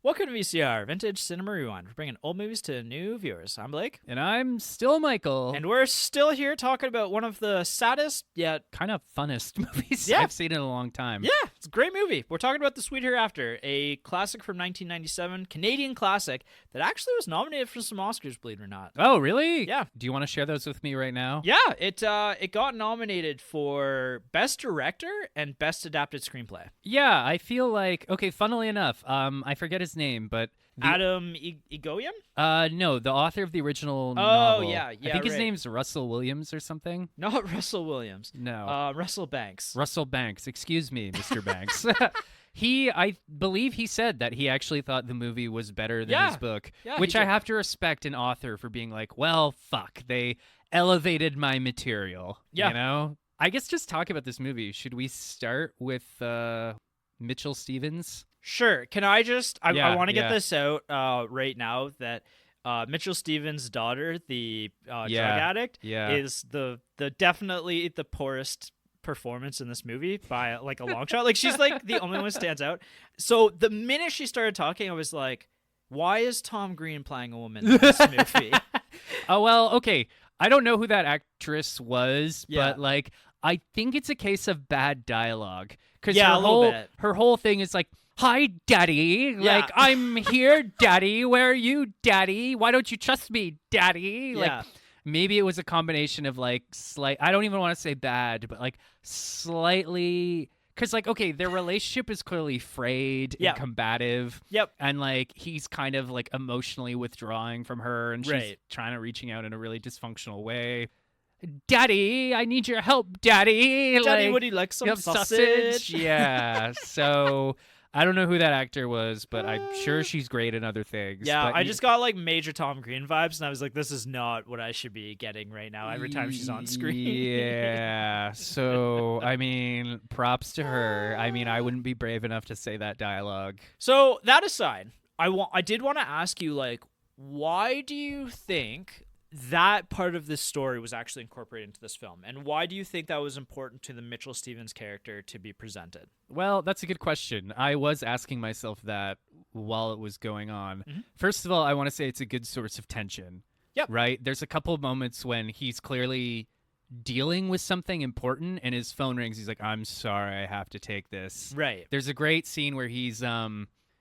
Welcome to VCR, Vintage Cinema Rewind. We're bringing old movies to new viewers. I'm Blake. And I'm still Michael. And we're still here talking about one of the saddest yet kind of funnest movies Yeah. I've seen in a long time. Yeah, it's a great movie. We're talking about The Sweet Hereafter, a classic from 1997, Canadian classic that actually was nominated for some Oscars, believe it or not. Oh, really? Yeah. Do you want to share those with me right now? Yeah, it got nominated for Best Director and Best Adapted Screenplay. Yeah, I feel like, okay, funnily enough, I forget his name, but... Adam Egoyan? No, the author of the original novel. Yeah, I think his right. name's Russell Williams or something. Not Russell Williams. No. Russell Banks. Russell Banks. Excuse me, Mr. Banks. I believe he said that he actually thought the movie was better than his book, which I have to respect an author for being like, well, fuck, they elevated my material. Yeah. You know? I guess just talk about this movie. Should we start with Mitchell Stevens? Sure. Can I just... I want to get yeah. this out right now that Mitchell Stevens' daughter, the drug addict, is the definitely the poorest performance in this movie by like a long shot. Like she's like the only one who stands out. So the minute she started talking, I was like, why is Tom Green playing a woman in this movie? Oh, well, okay. I don't know who that actress was, Yeah. but like I think it's a case of bad dialogue. Because Yeah, a little bit. her whole thing is like, hi, Daddy. Yeah. Like, I'm here, Daddy. Where are you, Daddy? Why don't you trust me, Daddy? Yeah. Like, maybe it was a combination of like I don't even want to say bad, but like slightly. Because, like, okay, their relationship is clearly frayed and combative. Yep. And, like, he's kind of, like, emotionally withdrawing from her, and she's Right. trying to reaching out in a really dysfunctional way. Daddy, I need your help, Daddy. Daddy, like, would he like some you have sausage? Yeah. So I don't know who that actor was, but I'm sure she's great in other things. Yeah, but I just got like major Tom Green vibes, and I was like, this is not what I should be getting right now every time she's on screen. Yeah. So, I mean, props to her. I mean, I wouldn't be brave enough to say that dialogue. So that aside, I did want to ask you, like, why do you think that part of this story was actually incorporated into this film, and why do you think that was important to the Mitchell Stevens character to be presented? Well, that's a good question. I was asking myself that while it was going on. Mhm. First of all, I want to say it's a good source of tension. Yep. Right? There's a couple of moments when he's clearly dealing with something important and his phone rings. He's like, I'm sorry, I have to take this. Right. There's a great scene where he's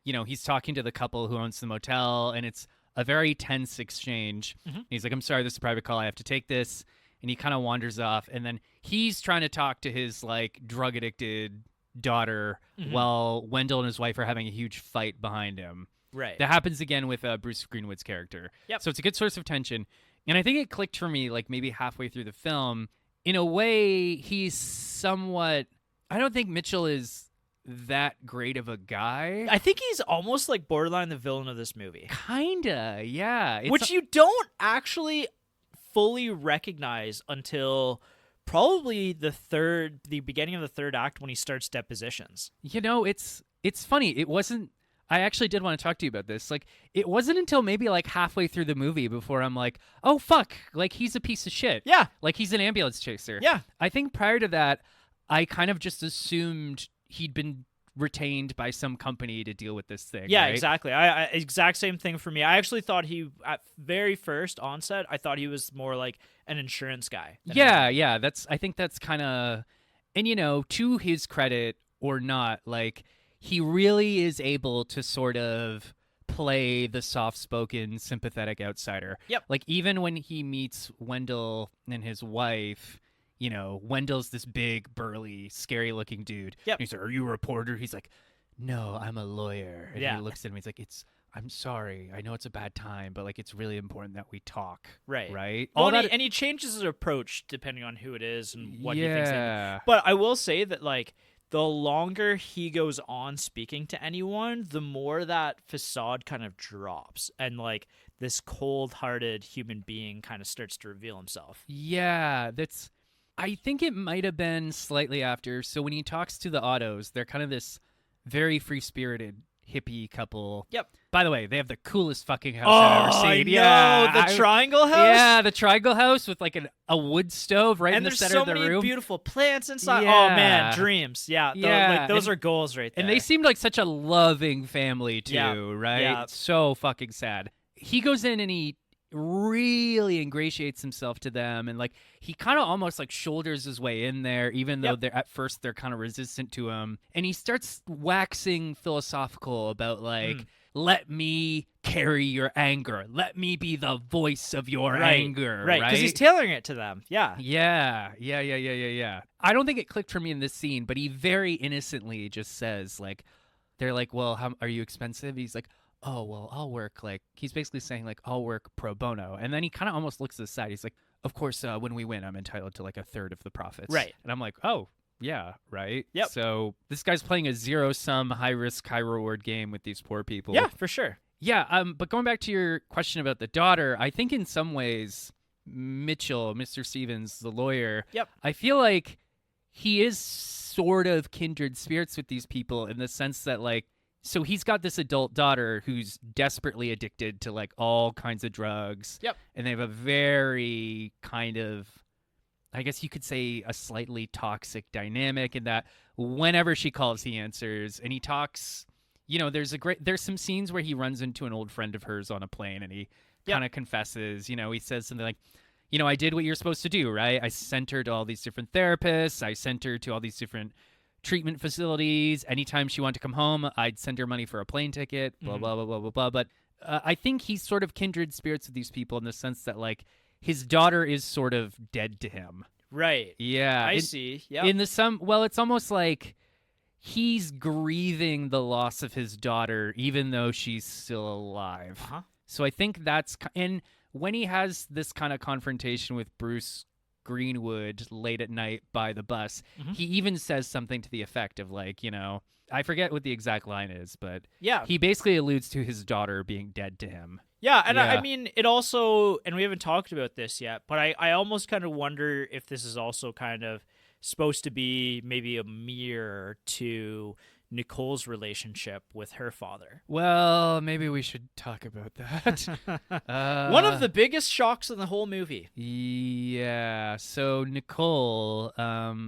he's talking to the couple who owns the motel, and it's a very tense exchange. Mhm. He's like, I'm sorry, this is a private call, I have to take this. And he kind of wanders off, and then he's trying to talk to his like drug addicted daughter Mhm. while Wendell and his wife are having a huge fight behind him. Right. That happens again with Bruce Greenwood's character. Yep. So it's a good source of tension. And I think it clicked for me like maybe halfway through the film. In a way, he's somewhat... I don't think Mitchell is that great of a guy. I think he's almost like borderline the villain of this movie, Kinda, yeah. It's which you don't actually fully recognize until probably the beginning of the third act when he starts depositions. You know, it's funny. It wasn't... I actually did want to talk to you about this. Like, it wasn't until maybe like halfway through the movie before I'm like, oh, fuck. Like, he's a piece of shit. Yeah. Like, he's an ambulance chaser. Yeah. I think prior to that, I kind of just assumed he'd been retained by some company to deal with this thing. Yeah, right? exactly. I exact same thing for me. I actually thought he, at very first onset, I thought he was more like an insurance guy. Yeah. I think that's kind of, and you know, to his credit or not, like he really is able to sort of play the soft-spoken, sympathetic outsider. Yep. Like even when he meets Wendell and his wife, you know, Wendell's this big, burly, scary-looking dude. Yep. And he's like, are you a reporter? He's like, no, I'm a lawyer. And Yeah. he looks at him, he's like, I'm sorry. I know it's a bad time, but like it's really important that we talk. Right. Right? Well, All that... and he changes his approach depending on who it is and what he thinks. Yeah. But I will say that, like, the longer he goes on speaking to anyone, the more that facade kind of drops, and like this cold-hearted human being kind of starts to reveal himself. Yeah, I think it might have been slightly after. So when he talks to the Ottos, they're kind of this very free-spirited hippie couple. Yep. By the way, they have the coolest fucking house I've ever seen. The triangle house? Yeah, the triangle house with like a wood stove right in the center of the room. And there's so many beautiful plants inside. Yeah. Oh, man, dreams. Yeah, those are goals right there. And they seemed like such a loving family, too, right? Yeah. It's so fucking sad. He goes in and he really ingratiates himself to them, and like he kind of almost like shoulders his way in there, even though they're at first they're kind of resistant to him, and he starts waxing philosophical about like let me carry your anger, let me be the voice of your anger, right? Because he's tailoring it to them. Yeah. I don't think it clicked for me in this scene, but he very innocently just says like, they're like, well, how are you expensive? He's like, oh, well, I'll work, like, he's basically saying, like, I'll work pro bono. And then he kind of almost looks to the side. He's like, of course, when we win, I'm entitled to, like, a third of the profits. Right. And I'm like, oh, yeah, right? Yep. So this guy's playing a zero-sum, high-risk, high-reward game with these poor people. Yeah, for sure. Yeah, but going back to your question about the daughter, I think in some ways, Mitchell, Mr. Stevens, the lawyer, I feel like he is sort of kindred spirits with these people in the sense that, like, so he's got this adult daughter who's desperately addicted to like all kinds of drugs. Yep. And they have a very kind of, I guess you could say, a slightly toxic dynamic in that whenever she calls, he answers. And he talks, you know, there's some scenes where he runs into an old friend of hers on a plane and he kind of confesses, you know, he says something like, you know, I did what you're supposed to do, right? I sent her to all these different therapists. I sent her to all these different treatment facilities. Anytime she wanted to come home, I'd send her money for a plane ticket, blah, blah, blah, blah, blah, blah. But I think he's sort of kindred spirits with these people in the sense that, like, his daughter is sort of dead to him. Right. Yeah. I see. Yeah. Well, it's almost like he's grieving the loss of his daughter, even though she's still alive. Uh-huh. So I think and when he has this kind of confrontation with Bruce Greenwood late at night by the bus, he even says something to the effect of like, you know, I forget what the exact line is, but he basically alludes to his daughter being dead to him. Yeah, and I mean, it also, and we haven't talked about this yet, but I almost kind of wonder if this is also kind of supposed to be maybe a mirror to Nicole's relationship with her father. Well, maybe we should talk about that. One of the biggest shocks in the whole movie. Yeah. So Nicole,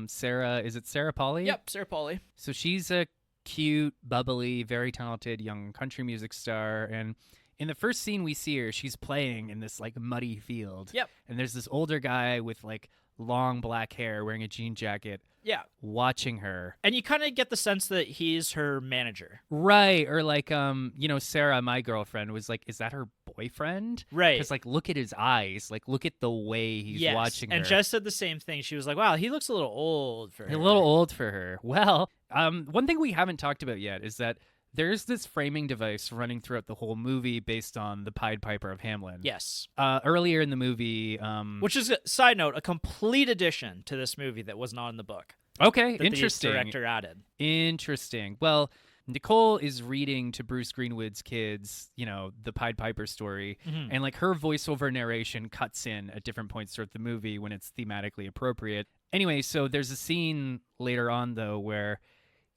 Sarah, is it Sarah Polley? Yep, Sarah Polley. So she's a cute, bubbly, very talented young country music star. And in the first scene we see her, she's playing in this like muddy field. Yep. And there's this older guy with like long black hair wearing a jean jacket. Yeah. Watching her. And you kind of get the sense that he's her manager. Right. Or like, you know, Sarah, my girlfriend, was like, is that her boyfriend? Right. Because like, look at his eyes. Like, look at the way he's watching her. And Jess said the same thing. She was like, wow, he looks a little old for her. A little old for her. Well, one thing we haven't talked about yet is that there's this framing device running throughout the whole movie based on the Pied Piper of Hamelin. Yes. Earlier in the movie... which is, side note, a complete addition to this movie that was not in the book. Okay, that interesting. The director added. Interesting. Well, Nicole is reading to Bruce Greenwood's kids, you know, the Pied Piper story, and like her voiceover narration cuts in at different points throughout the movie when it's thematically appropriate. Anyway, so there's a scene later on, though, where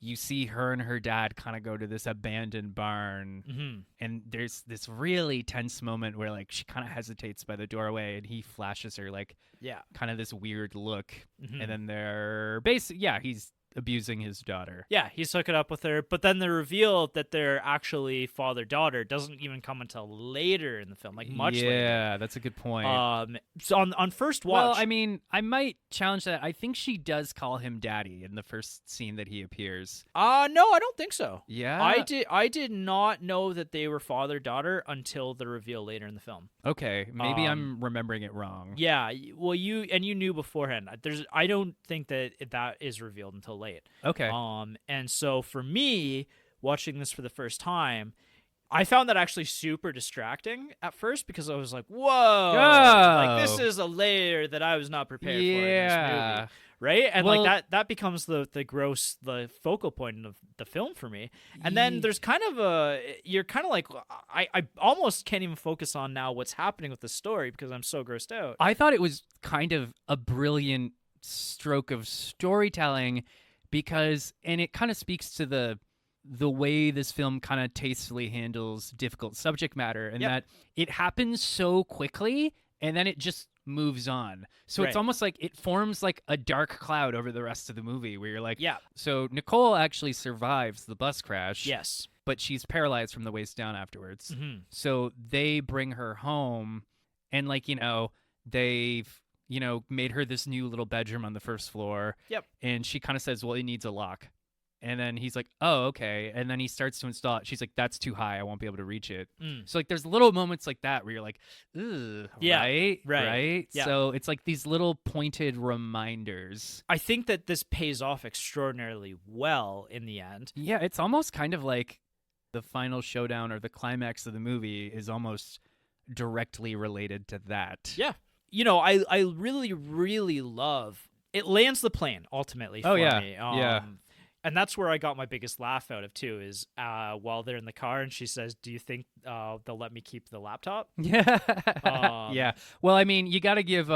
you see her and her dad kind of go to this abandoned barn, and there's this really tense moment where like she kind of hesitates by the doorway, and he flashes her like kind of this weird look, and then they're he's abusing his daughter. Yeah, he's hooking up with her, but then the reveal that they're actually father-daughter doesn't even come until later in the film, like much later. Yeah, that's a good point. So on first watch... Well, I mean, I might challenge that. I think she does call him daddy in the first scene that he appears. No, I don't think so. Yeah? I did not know that they were father-daughter until the reveal later in the film. Okay, maybe I'm remembering it wrong. Yeah, well, you knew beforehand. I don't think that is revealed until late. Okay. And so for me, watching this for the first time, I found that actually super distracting at first because I was like, whoa, like this is a layer that I was not prepared for in this movie. Right? And like that becomes the focal point of the film for me. And then there's kind of you're kind of like, I almost can't even focus on now what's happening with the story because I'm so grossed out. I thought it was kind of a brilliant stroke of storytelling because, and it kind of speaks to the the way this film kind of tastefully handles difficult subject matter, and that it happens so quickly and then it just moves on. So it's almost like it forms like a dark cloud over the rest of the movie where you're like, so Nicole actually survives the bus crash. Yes. But she's paralyzed from the waist down afterwards. Mm-hmm. So they bring her home and like, they've, made her this new little bedroom on the first floor. Yep. And she kind of says, well, it needs a lock. And then he's like, oh, okay. And then he starts to install it. She's like, that's too high. I won't be able to reach it. So like there's little moments like that where you're like, ugh, right? Yeah. So it's like these little pointed reminders. I think that this pays off extraordinarily well in the end. Yeah, it's almost kind of like the final showdown or the climax of the movie is almost directly related to that. Yeah. I really, really love it. Lands the plane ultimately for me. And that's where I got my biggest laugh out of too, is while they're in the car and she says, do you think they'll let me keep the laptop? Yeah. Yeah. Well, I mean, you got to give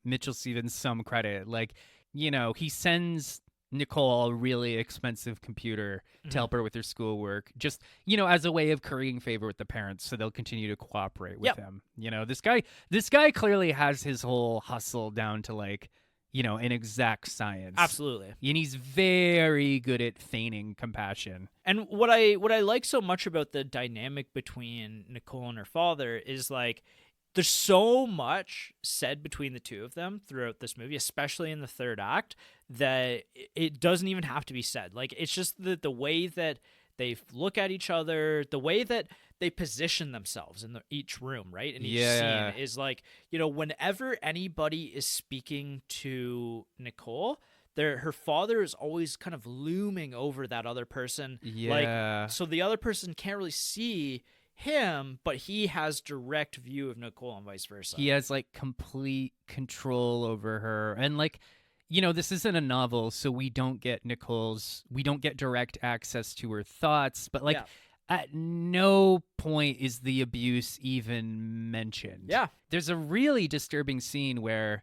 Mitchell Stevens some credit. Like, he sends Nicole a really expensive computer to help her with her schoolwork, just, as a way of currying favor with the parents so they'll continue to cooperate with him. This guy clearly has his whole hustle down to like, an exact science. Absolutely. And he's very good at feigning compassion. And what I like so much about the dynamic between Nicole and her father is like there's so much said between the two of them throughout this movie, especially in the third act, that it doesn't even have to be said. Like it's just the way that they look at each other, the way that they position themselves in each room, right? In each scene is like, whenever anybody is speaking to Nicole, her father is always kind of looming over that other person. Yeah. Like, so the other person can't really see him, but he has direct view of Nicole and vice versa. He has like complete control over her. And like, this isn't a novel, so we don't get direct access to her thoughts, but like at no point is the abuse even mentioned. Yeah. There's a really disturbing scene where,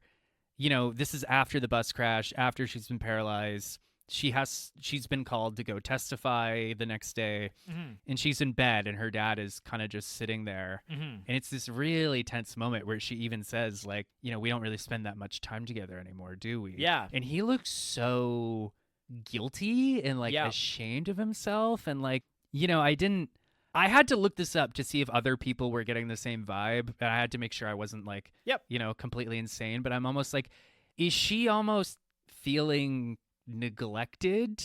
this is after the bus crash, after she's been paralyzed. She's been called to go testify the next day, and she's in bed and her dad is kind of just sitting there. And it's this really tense moment where she even says like, we don't really spend that much time together anymore, do we? Yeah. And he looks so guilty and like ashamed of himself. And like, I had to look this up to see if other people were getting the same vibe, and I had to make sure I wasn't like, completely insane. But I'm almost like, is she almost feeling neglected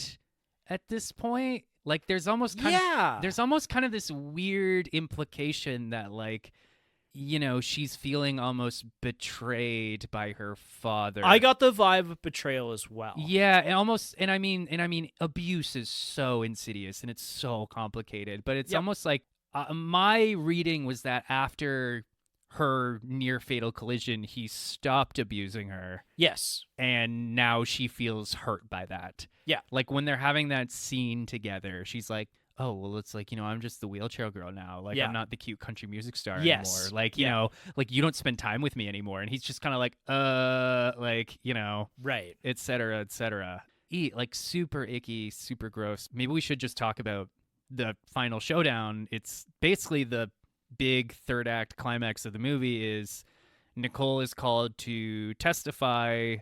at this point? Like there's almost kind of this weird implication that like, she's feeling almost betrayed by her father. I got the vibe of betrayal as well. Yeah, and I mean abuse is so insidious and it's so complicated, but it's almost like my reading was that after her near fatal collision, he stopped abusing her. Yes. And now she feels hurt by that. Yeah. Like when they're having that scene together, she's like, oh, well, it's like, I'm just the wheelchair girl now. Like, I'm not the cute country music star anymore. Like, you know, like you don't spend time with me anymore. And he's just kind of like, right. Et cetera, et cetera. Like super icky, super gross. Maybe we should just talk about the final showdown. It's basically the big third act climax of the movie is Nicole is called to testify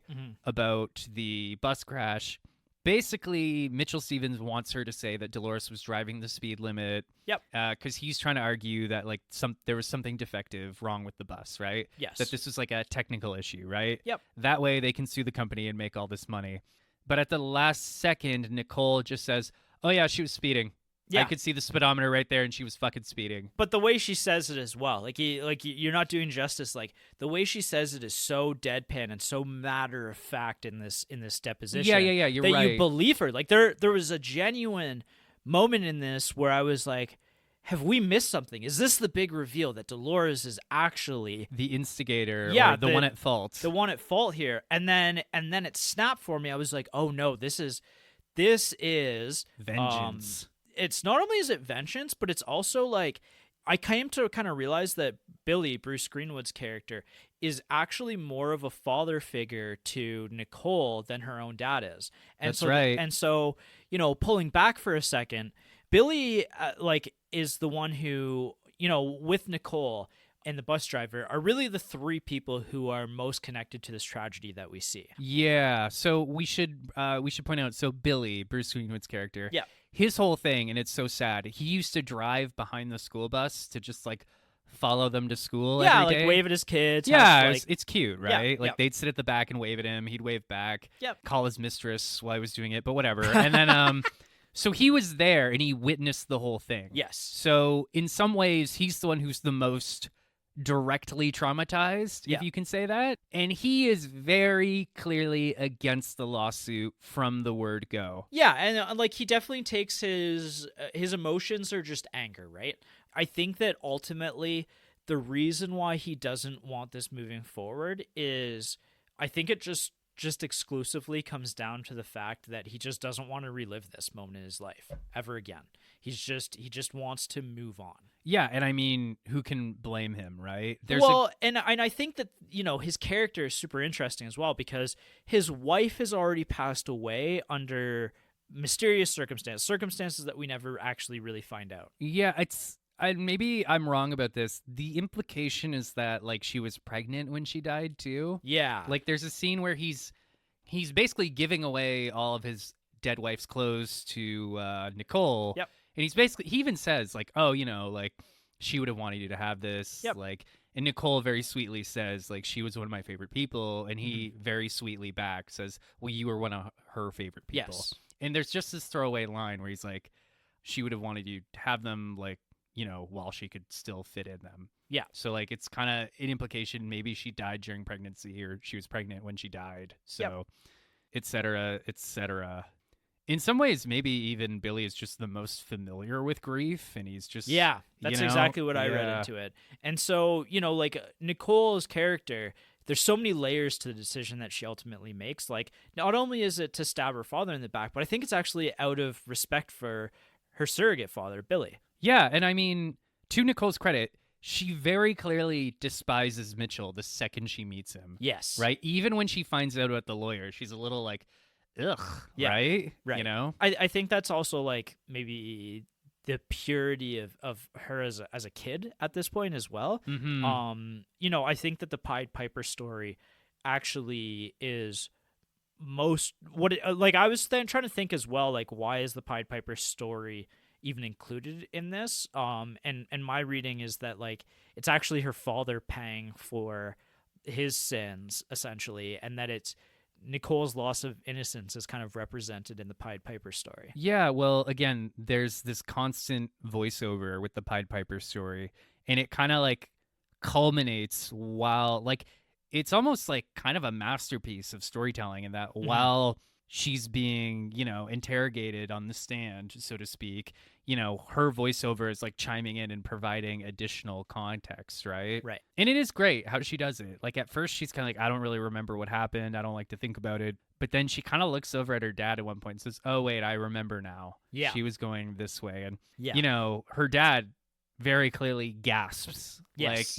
about the bus crash. Basically, Mitchell Stevens wants her to say that Dolores was driving the speed limit. Yep. Because he's trying to argue that like there was something defective wrong with the bus, right? Yes. That this was like a technical issue, right? Yep. That way they can sue the company and make all this money. But at the last second, Nicole just says, "Oh yeah, she was speeding. Yeah. I could see the speedometer right there, and she was fucking speeding." But the way she says it as well, you're not doing justice. Like the way she says it is so deadpan and so matter of fact in this deposition. Yeah. You're right. That you believe her. Like there was a genuine moment in this where I was like, "Have we missed something? Is this the big reveal that Dolores is actually the instigator? Yeah, or the one at fault. The one at fault here." And then it snapped for me. I was like, "Oh no, this is vengeance." It's not only is it vengeance, but it's also like I came to kind of realize that Billy, Bruce Greenwood's character, is actually more of a father figure to Nicole than her own dad is. And That's right. And so, pulling back for a second, Billy is the one who, with Nicole and the bus driver are really the three people who are most connected to this tragedy that we see. Yeah. So we should point out, so Billy, Bruce Greenwood's character, yeah, his whole thing, and it's so sad, he used to drive behind the school bus to just follow them to school every day. Wave at his kids. Yeah, it's cute, right? Yeah, they'd sit at the back and wave at him. He'd wave back. Yep. Call his mistress while he was doing it, but whatever. And then so he was there and he witnessed the whole thing. Yes. So in some ways, he's the one who's the most directly traumatized, if you can say that. And he is very clearly against the lawsuit from the word go. Yeah, and he definitely takes his emotions are just anger, right? I think that ultimately the reason why he doesn't want this moving forward is, I think it just exclusively comes down to the fact that he just doesn't want to relive this moment in his life ever again. He just wants to move on. Yeah, and I mean, who can blame him, right? And I think that, his character is super interesting as well, because his wife has already passed away under mysterious circumstances that we never actually really find out. Yeah, maybe I'm wrong about this. The implication is that she was pregnant when she died too. Yeah. There's a scene where he's basically giving away all of his dead wife's clothes to Nicole. Yep. And he even says oh, she would have wanted you to have this. Yep. And Nicole very sweetly says she was one of my favorite people, and he very sweetly back says, well, you were one of her favorite people. Yes. And there's just this throwaway line where he's she would have wanted you to have them while she could still fit in them. Yeah. So it's kind of an implication. Maybe she died during pregnancy, or she was pregnant when she died. So, et cetera, et cetera. In some ways, maybe even Billy is just the most familiar with grief, and he's just... Yeah, that's exactly what I read into it. And so, Nicole's character, there's so many layers to the decision that she ultimately makes. Not only is it to stab her father in the back, but I think it's actually out of respect for her surrogate father, Billy. Yeah, and I mean, to Nicole's credit, she very clearly despises Mitchell the second she meets him. Yes. Right? Even when she finds out about the lawyer, she's a little ugh, yeah, right? Right. I think that's also maybe the purity of her as a kid at this point as well. Mm-hmm. I think that the Pied Piper story actually is most I was trying to think as well, why is the Pied Piper story even included in this? And my reading is that it's actually her father paying for his sins essentially, and that it's Nicole's loss of innocence is kind of represented in the Pied Piper story. Yeah, well, again, there's this constant voiceover with the Pied Piper story, and it kind of culminates while it's almost kind of a masterpiece of storytelling in that while she's being, interrogated on the stand, so to speak, her voiceover is chiming in and providing additional context, right? Right. And it is great how she does it. At first she's kind of I don't really remember what happened. I don't like to think about it. But then she kind of looks over at her dad at one point and says, oh, wait, I remember now. Yeah. She was going this way. And, her dad very clearly gasps. Yes.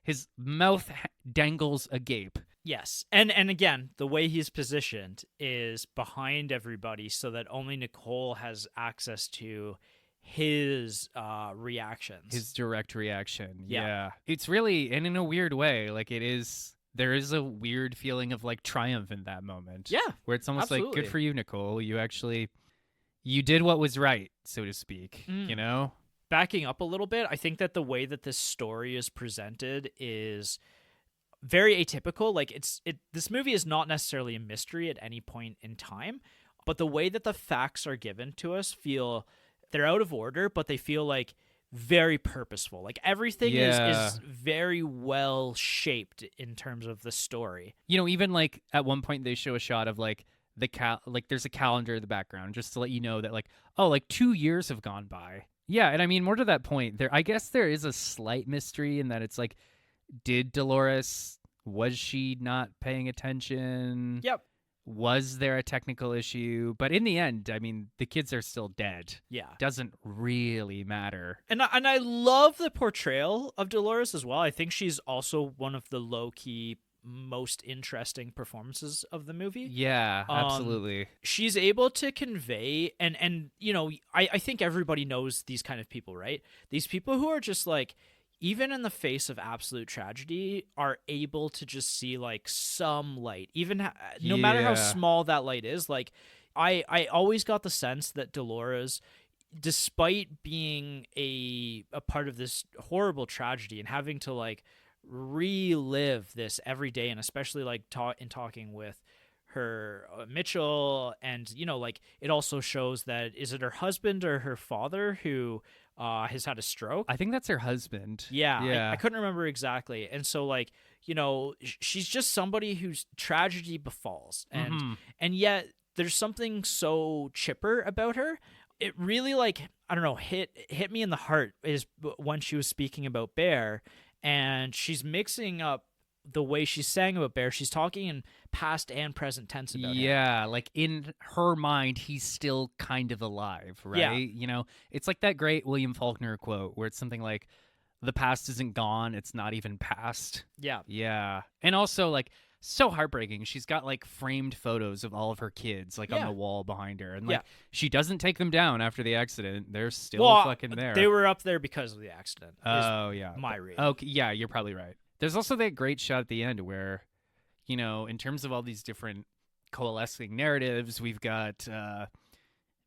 His mouth dangles agape. Yes. And again, the way he's positioned is behind everybody so that only Nicole has access to his reactions. His direct reaction. Yeah. Yeah. It's really, and in a weird way, there is a weird feeling of triumph in that moment. Yeah. Where it's almost absolutely. Good for you, Nicole. You did what was right, so to speak, Backing up a little bit, I think that the way that this story is presented is very atypical. This movie is not necessarily a mystery at any point in time, but the way that the facts are given to us they're out of order, but they feel very purposeful. Everything is very well shaped in terms of the story. Even at one point they show a shot of there's a calendar in the background just to let you know that 2 years have gone by. Yeah, and I mean, more to that point, I guess there is a slight mystery in that it's did Dolores, was she not paying attention? Yep. Was there a technical issue? But in the end, I mean, the kids are still dead. Yeah. Doesn't really matter. And I love the portrayal of Dolores as well. I think she's also one of the low-key most interesting performances of the movie. Yeah, absolutely. She's able to convey, and you know, I think everybody knows these kind of people, right? These people who are just like, even in the face of absolute tragedy, are able to just see like some light, even no matter how small that light is. Like, I always got the sense that Dolores, despite being a part of this horrible tragedy and having to like relive this every day, and especially like talking with her Mitchell, and you know, like it also shows that, is it her husband or her father who has had a stroke? I think that's her husband. Yeah. I couldn't remember exactly. And so like, you know, she's just somebody whose tragedy befalls, and yet there's something so chipper about her. It really, like, I don't know, hit me in the heart is when she was speaking about Bear, and she's mixing up the way she's saying about Bear. She's talking in past and present tense about him. Yeah, like in her mind, he's still kind of alive, right? Yeah. You know, it's like that great William Faulkner quote where it's something like, the past isn't gone, it's not even past. Yeah. Yeah. And also, like, so heartbreaking. She's got like framed photos of all of her kids like on the wall behind her, and like she doesn't take them down after the accident. They're still fucking there. They were up there because of the accident. Oh yeah, my reading. Okay, yeah, you're probably right. There's also that great shot at the end where, you know, in terms of all these different coalescing narratives, we've got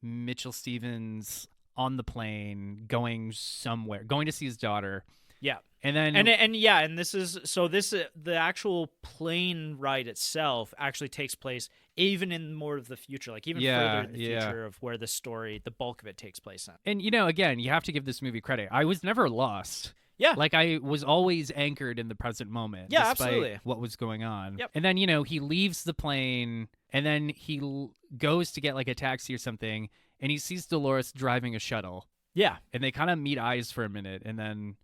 Mitchell Stevens on the plane going somewhere, going to see his daughter. Yeah. And then and this is the actual plane ride itself actually takes place even in more of the future, like even further in the future of where the story, the bulk of it takes place in. And you know, again, you have to give this movie credit. I was never lost. Yeah. Like I was always anchored in the present moment. Yeah, despite absolutely. what was going on. Yep. And then, you know, he leaves the plane and then he goes to get like a taxi or something, and he sees Dolores driving a shuttle. Yeah. And they kind of meet eyes for a minute, and then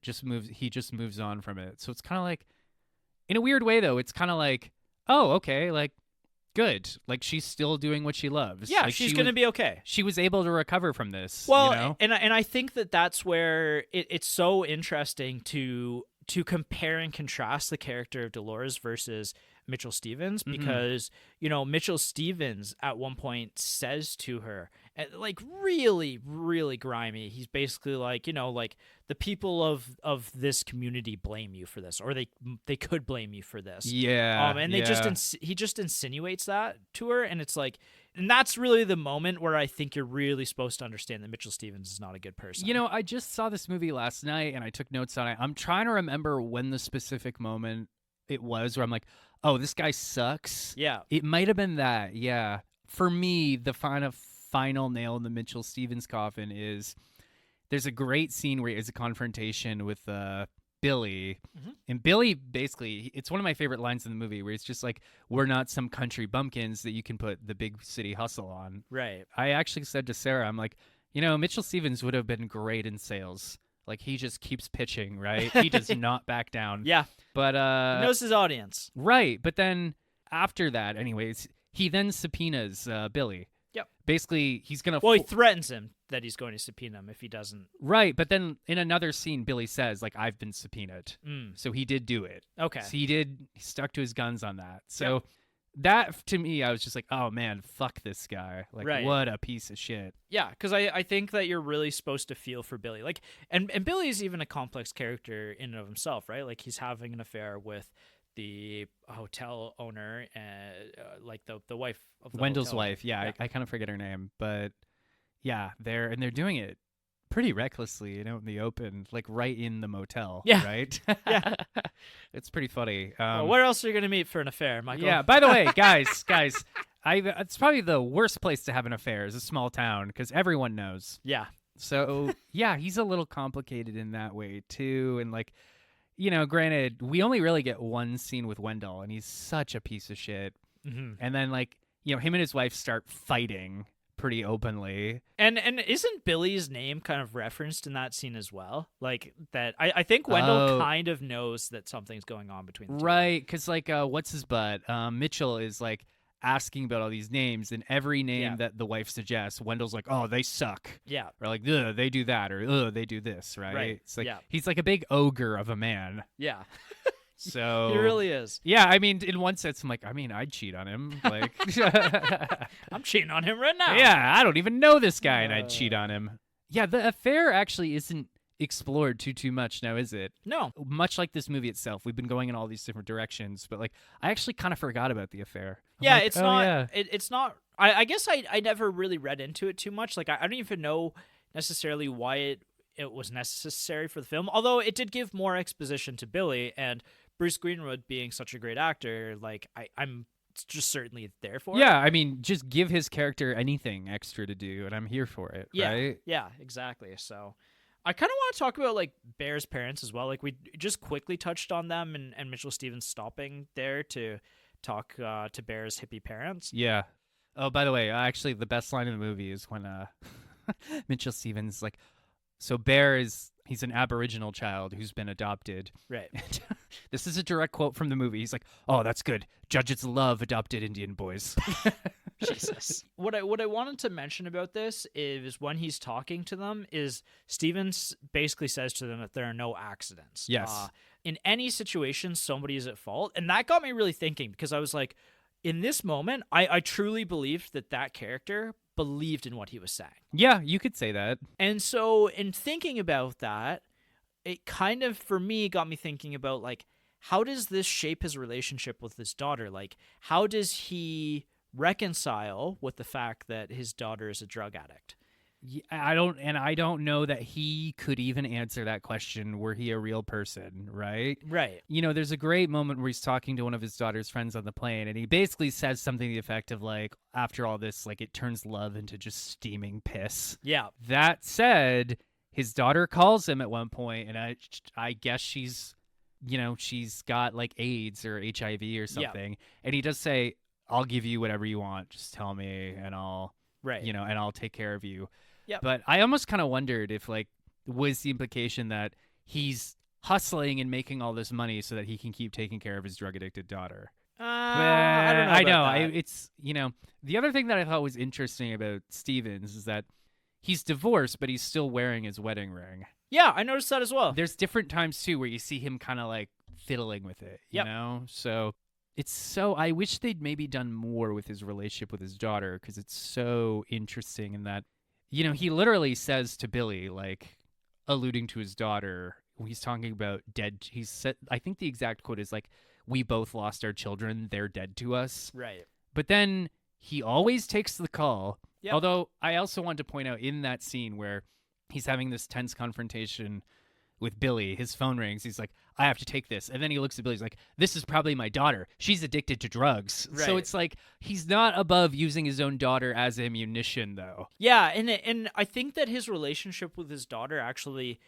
he just moves on from it. So it's kind of like, in a weird way though, it's kind of like, oh, okay, like good. Like she's still doing what she loves. Yeah, like, she's going to be okay. She was able to recover from this. Well, you know? and I think that's where it's so interesting to compare and contrast the character of Dolores versus Mitchell Stevens, because you know, Mitchell Stevens at one point says to her, like really, really grimy, he's basically like, you know, like the people of this community blame you for this, or they could blame you for this. Yeah. And they he just insinuates that to her, and it's like, and that's really the moment where I think you're really supposed to understand that Mitchell Stevens is not a good person. You know, I just saw this movie last night and I took notes on it. I'm trying to remember when the specific moment it was where I'm like, oh, this guy sucks. Yeah. It might have been that. Yeah. For me, the final nail in the Mitchell Stevens coffin is there's a great scene where he has a confrontation with Billy. And Billy, basically, it's one of my favorite lines in the movie where it's just like, we're not some country bumpkins that you can put the big city hustle on. Right. I actually said to Sarah, I'm like, you know, Mitchell Stevens would have been great in sales. Like, he just keeps pitching, right? He does not back down. Yeah. But he knows his audience. Right. But then after that, anyways, he then subpoenas Billy. Yep. Basically, he's going to... Well, he threatens him that he's going to subpoena him if he doesn't. Right. But then in another scene, Billy says, like, I've been subpoenaed. So he did do it. Okay. So he stuck to his guns on that. So that, to me, I was just like, oh, man, fuck this guy. Like, what a piece of shit. Yeah, because I think that you're really supposed to feel for Billy. Like, and Billy's even a complex character in and of himself, right? Like, he's having an affair with the hotel owner and like the wife of the Wendell's hotel. wife. Yeah. I kind of forget her name, but yeah, they're doing it pretty recklessly, you know, in the open, like right in the motel. Yeah. Right. Yeah. It's pretty funny. Well, where else are you going to meet for an affair, Michael? Yeah. By the way, guys, it's probably the worst place to have an affair is a small town because everyone knows. Yeah. So yeah, he's a little complicated in that way too. And like, you know, granted, we only really get one scene with Wendell, and he's such a piece of shit. And then, like, you know, him and his wife start fighting pretty openly. And isn't Billy's name kind of referenced in that scene as well? Like that, I think Wendell kind of knows that something's going on between the two. Right, because like, what's his butt? Mitchell is like asking about all these names, and every name that the wife suggests, Wendell's like, oh, they suck. Yeah. Or like, ugh, they do that, or ugh, they do this, right? It's like, he's like a big ogre of a man. Yeah. So he really is. Yeah, I mean, in one sense, I'm like, I'd cheat on him. Like, I'm cheating on him right now. Yeah, I don't even know this guy, and I'd cheat on him. Yeah, the affair actually isn't explored too much now, is it? No. Much like this movie itself, we've been going in all these different directions, but like, I actually kind of forgot about the affair. It's not. Yeah. It's not. I guess I never really read into it too much. Like, I don't even know necessarily why it was necessary for the film. Although it did give more exposition to Billy, and Bruce Greenwood being such a great actor, like I'm just certainly there for it. Yeah, I mean, just give his character anything extra to do, and I'm here for it, right? Yeah, exactly. So I kind of want to talk about, like, Bear's parents as well. Like, we just quickly touched on them, and Mitchell Stevens stopping there to talk to Bear's hippie parents. Yeah. Oh, by the way, actually, the best line in the movie is when Mitchell Stevens, like, so Bear he's an Aboriginal child who's been adopted. Right. This is a direct quote from the movie. He's like, "Oh, that's good. Judges love adopted Indian boys." Jesus. What I wanted to mention about this is when he's talking to them is Stevens basically says to them that there are no accidents. Yes. In any situation, somebody is at fault. And that got me really thinking, because I was like, in this moment, I truly believed that character believed in what he was saying. Yeah, you could say that. And so in thinking about that, it kind of, for me, got me thinking about, like, how does this shape his relationship with his daughter? Like, how does he reconcile with the fact that his daughter is a drug addict? I don't know that he could even answer that question were he a real person, right? Right. You know, there's a great moment where he's talking to one of his daughter's friends on the plane, and he basically says something to the effect of, like, after all this, like, it turns love into just steaming piss. Yeah. That said, his daughter calls him at one point, and I guess she's got, like, AIDS or HIV or something. Yeah. And he does say, "I'll give you whatever you want. Just tell me, and I'll take care of you." Yep. But I almost kind of wondered if, like, was the implication that he's hustling and making all this money so that he can keep taking care of his drug-addicted daughter. I don't know. I know. It's, the other thing that I thought was interesting about Stevens is that he's divorced, but he's still wearing his wedding ring. Yeah, I noticed that as well. There's different times, too, where you see him kind of, like, fiddling with it, you know? So I wish they'd maybe done more with his relationship with his daughter, because it's so interesting in that, he literally says to Billy, like, alluding to his daughter, he's talking about he said, I think the exact quote is, like, "We both lost our children, they're dead to us." Right. But then he always takes the call. Yep. Although I also want to point out in that scene where he's having this tense confrontation with Billy, his phone rings. He's like, "I have to take this." And then he looks at Billy. He's like, "This is probably my daughter. She's addicted to drugs." Right. So it's like he's not above using his own daughter as ammunition, though. Yeah, and I think that his relationship with his daughter actually,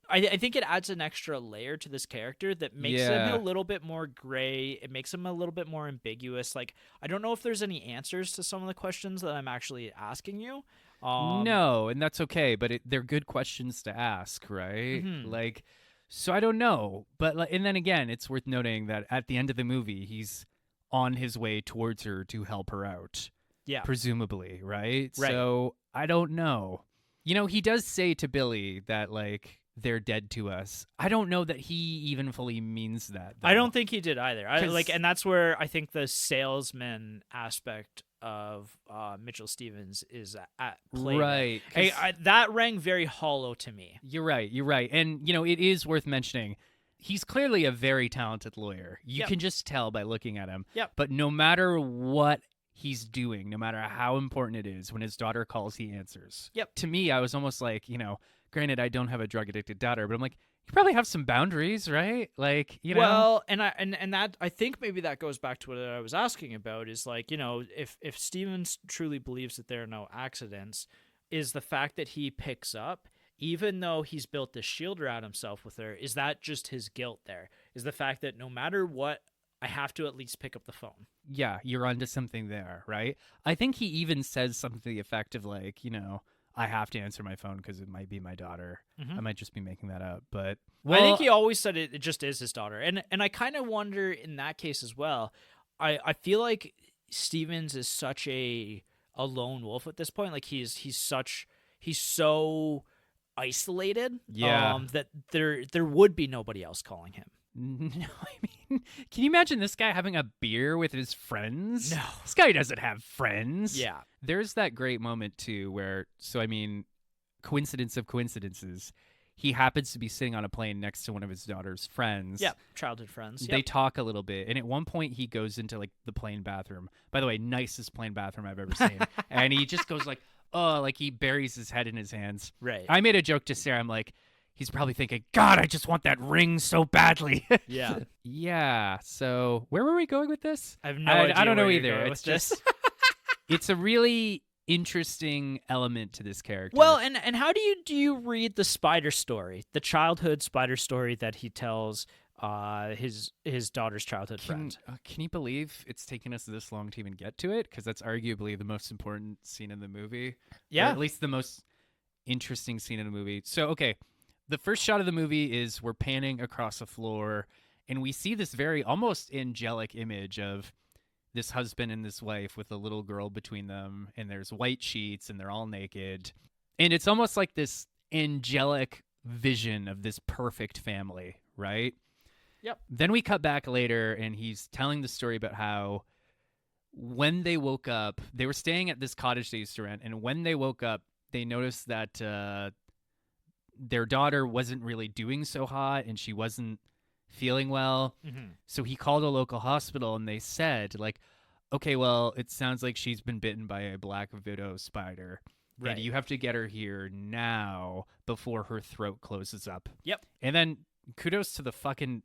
I think it adds an extra layer to this character that makes him a little bit more gray. It makes him a little bit more ambiguous. Like, I don't know if there's any answers to some of the questions that I'm actually asking you. No, and that's okay, but they're good questions to ask, right? Mm-hmm. Like, so I don't know, but and then again, it's worth noting that at the end of the movie, he's on his way towards her to help her out. Yeah, presumably, right? So I don't know. He does say to Billy that, like, they're dead to us. I don't know that he even fully means that, though. I don't think he did either. And that's where I think the salesman aspect of Mitchell Stevens is at play. Right. That rang very hollow to me. You're right. And, it is worth mentioning, he's clearly a very talented lawyer. You can just tell by looking at him. Yep. But no matter what he's doing, no matter how important it is, when his daughter calls, he answers. Yep. To me, I was almost like, granted, I don't have a drug-addicted daughter, but I'm like, you probably have some boundaries, right? Like, Well, and that, I think maybe that goes back to what I was asking about, is like, if Stevens truly believes that there are no accidents, is the fact that he picks up, even though he's built this shield around himself with her, is that just his guilt there? Is the fact that no matter what, I have to at least pick up the phone. Yeah, you're onto something there, right? I think he even says something to the effect of, like, I have to answer my phone because it might be my daughter. Mm-hmm. I might just be making that up, but I think he always said it just is his daughter, and I kind of wonder in that case as well. I feel like Stevens is such a lone wolf at this point. Like he's so isolated, that there would be nobody else calling him. No, I mean, can you imagine this guy having a beer with his friends? No. This guy doesn't have friends. Yeah. There's that great moment, too, where, so I mean, coincidence of coincidences, he happens to be sitting on a plane next to one of his daughter's friends. Yeah, childhood friends. They talk a little bit, and at one point he goes into like the plane bathroom. By the way, nicest plane bathroom I've ever seen. And he just goes like, oh, like he buries his head in his hands. Right. I made a joke to Sarah. I'm like, he's probably thinking, God, I just want that ring so badly. Yeah. Yeah. So where were we going with this? I have no idea. I don't know where either. You're going It's with this. just, it's a really interesting element to this character. Well, and how do you read the spider story, the childhood spider story that he tells his daughter's childhood friend? Can you believe it's taken us this long to even get to it? Because that's arguably the most important scene in the movie. Yeah. Or at least the most interesting scene in the movie. So, okay, the first shot of the movie is we're panning across a floor, and we see this very almost angelic image of this husband and this wife with a little girl between them, and there's white sheets, and they're all naked. And it's almost like this angelic vision of this perfect family, right? Yep. Then we cut back later, and he's telling the story about how when they woke up, they were staying at this cottage they used to rent, and when they woke up, they noticed that their daughter wasn't really doing so hot, and she wasn't feeling well. Mm-hmm. So he called a local hospital, and they said, like, okay, well, it sounds like she's been bitten by a black widow spider. Right. And you have to get her here now before her throat closes up. Yep. And then kudos to the fucking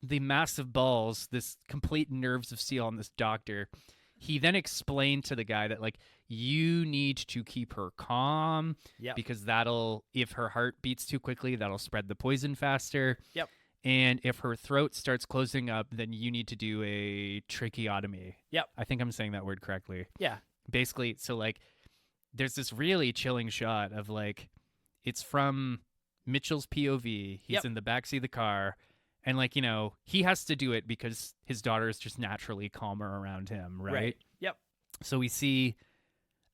the massive balls, this complete nerves of steel on this doctor. He then explained to the guy that, like, you need to keep her calm. Yep. Because if her heart beats too quickly, that'll spread the poison faster. Yep. And if her throat starts closing up, then you need to do a tracheotomy. Yep. I think I'm saying that word correctly. Yeah. Basically, so, like, there's this really chilling shot of, like, it's from Mitchell's POV. He's in the backseat of the car. And, like, you know, he has to do it because his daughter is just naturally calmer around him, right? Yep. So we see,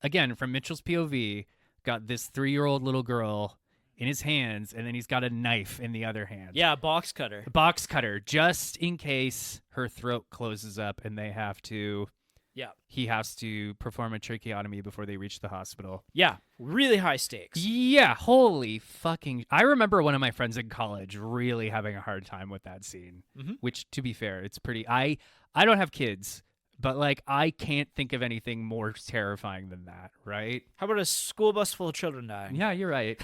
again, from Mitchell's POV, got this 3-year-old little girl in his hands, and then he's got a knife in the other hand. Yeah, box cutter. A box cutter, just in case her throat closes up and they have to... Yeah. He has to perform a tracheotomy before they reach the hospital. Yeah. Really high stakes. Yeah. Holy fucking... I remember one of my friends in college really having a hard time with that scene, which, to be fair, it's pretty... I don't have kids, but, like, I can't think of anything more terrifying than that, right? How about a school bus full of children dying? Yeah, you're right.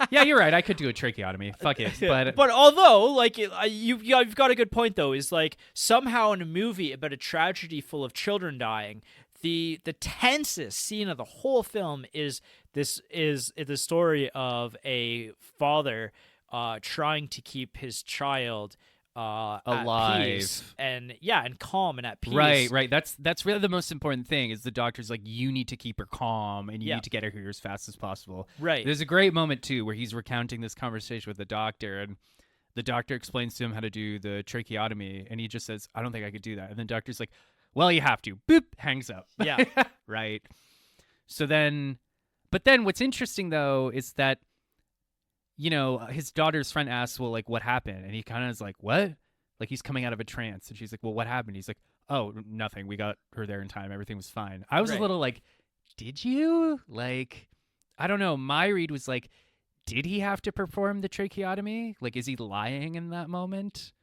Yeah, you're right. I could do a tracheotomy. Fuck it. But although, like, you've got a good point, though, is, like, somehow in a movie about a tragedy full of children dying, the tensest scene of the whole film is the story of a father trying to keep his child alive, at peace and calm and at peace. Right. That's really the most important thing. Is the doctor's like, you need to keep her calm and you need to get her here as fast as possible. Right. There's a great moment too where he's recounting this conversation with the doctor, and the doctor explains to him how to do the tracheotomy, and he just says, "I don't think I could do that." And the doctor's like, "Well, you have to." Boop, hangs up. Yeah. Right. So then, but then what's interesting though is that, you know, his daughter's friend asks, well, like, what happened? And he kind of is like, what? Like, he's coming out of a trance. And she's like, well, what happened? He's like, oh, nothing. We got her there in time. Everything was fine. I was a little like, did you? Like, I don't know. My read was like, did he have to perform the tracheotomy? Like, is he lying in that moment?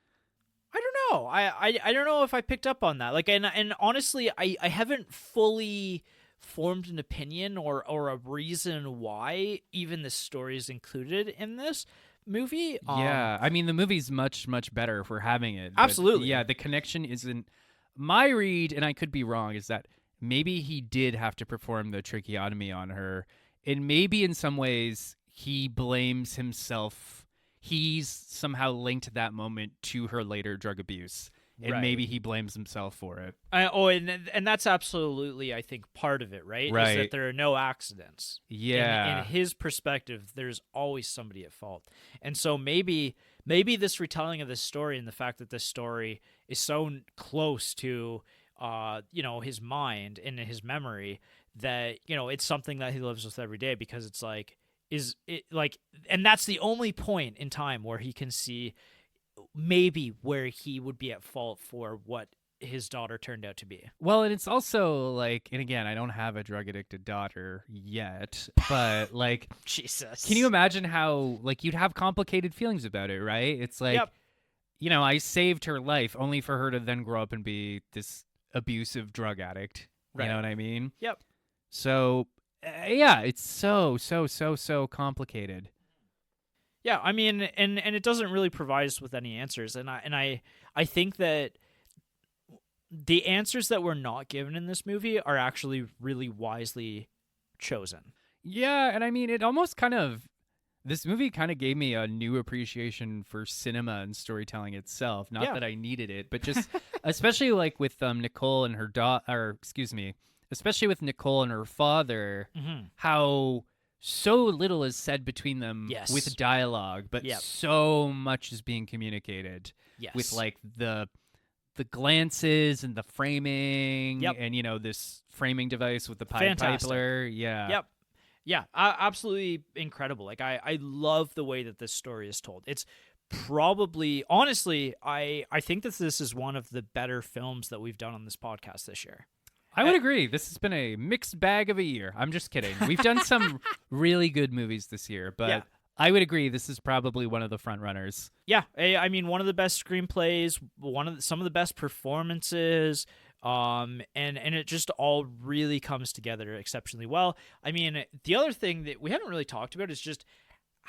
I don't know. I don't know if I picked up on that. Like, and honestly, I haven't fully formed an opinion or a reason why even the story is included in this movie. Yeah, I mean, the movie's much better for having it. Absolutely. Yeah, the connection isn't... My read, and I could be wrong, is that maybe he did have to perform the tracheotomy on her, and maybe in some ways he blames himself. He's somehow linked that moment to her later drug abuse. And maybe he blames himself for it. And that's absolutely, I think, part of it, right? Is that there are no accidents. Yeah. In his perspective, there's always somebody at fault. And so maybe this retelling of this story and the fact that this story is so close to, his mind and his memory that, it's something that he lives with every day, because it's like, and that's the only point in time where he can see maybe where he would be at fault for what his daughter turned out to be. Well, and it's also like, and again, I don't have a drug addicted daughter yet, but like, Jesus, can you imagine how like you'd have complicated feelings about it, right? It's like, you know, I saved her life only for her to then grow up and be this abusive drug addict. You know what I mean? Yep. So, yeah, it's so complicated. Yeah, I mean, and it doesn't really provide us with any answers, and I think that the answers that were not given in this movie are actually really wisely chosen. Yeah, and I mean, it almost kind of, this movie kind of gave me a new appreciation for cinema and storytelling itself. Not that I needed it, but just especially like with Nicole and her especially with Nicole and her father, how so little is said between them with dialogue, but so much is being communicated with like the glances and the framing and, you know, this framing device with the Pied Piper. Yeah, absolutely incredible. Like, I love the way that this story is told. It's probably, honestly, I think that this is one of the better films that we've done on this podcast this year. I would agree. This has been a mixed bag of a year. I'm just kidding. We've done some really good movies this year, but I would agree this is probably one of the front runners. Yeah, I mean, one of the best screenplays, some of the best performances, and it just all really comes together exceptionally well. I mean, the other thing that we haven't really talked about is just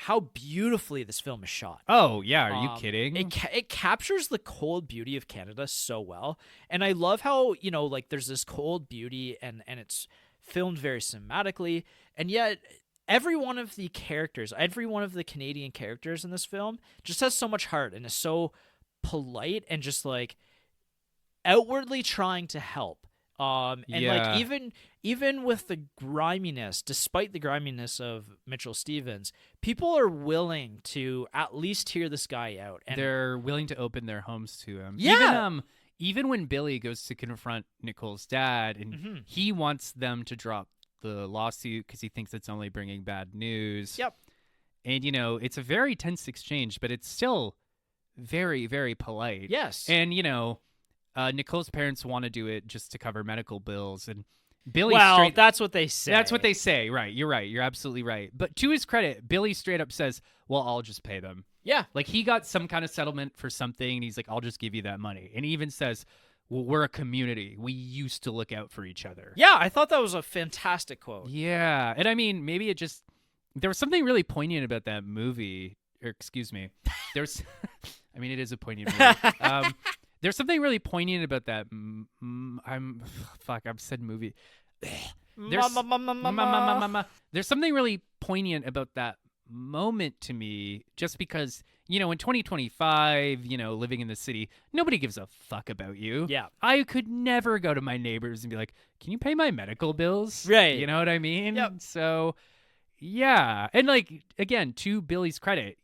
how beautifully this film is shot. Oh, yeah, are you kidding? It captures the cold beauty of Canada so well, and I love how, you know, like, there's this cold beauty, and it's filmed very cinematically, and yet every one of the Canadian characters in this film just has so much heart and is so polite and just like outwardly trying to help. Like even with the griminess, despite the griminess of Mitchell Stevens, people are willing to at least hear this guy out, and they're willing to open their homes to him. Yeah. Even when Billy goes to confront Nicole's dad, and he wants them to drop the lawsuit because he thinks it's only bringing bad news. Yep. And, you know, it's a very tense exchange, but it's still very, very polite. Yes. And, you know, Nicole's parents want to do it just to cover medical bills, and Billy. Well, that's what they say. That's what they say. Right. You're right. You're absolutely right. But to his credit, Billy straight up says, "Well, I'll just pay them." Yeah. Like, he got some kind of settlement for something, and he's like, "I'll just give you that money." And he even says, "Well, we're a community. We used to look out for each other." Yeah, I thought that was a fantastic quote. Yeah. And I mean, maybe it just, there was something really poignant about that movie. Or, excuse me. There's, I mean, it is a poignant movie. There's something really poignant about that. I've said movie. There's something really poignant about that moment to me, just because, you know, in 2025, you know, living in the city, nobody gives a fuck about you. Yeah. I could never go to my neighbors and be like, "Can you pay my medical bills?" Right. You know what I mean? Yep. So, yeah. And like, again, to Billy's credit,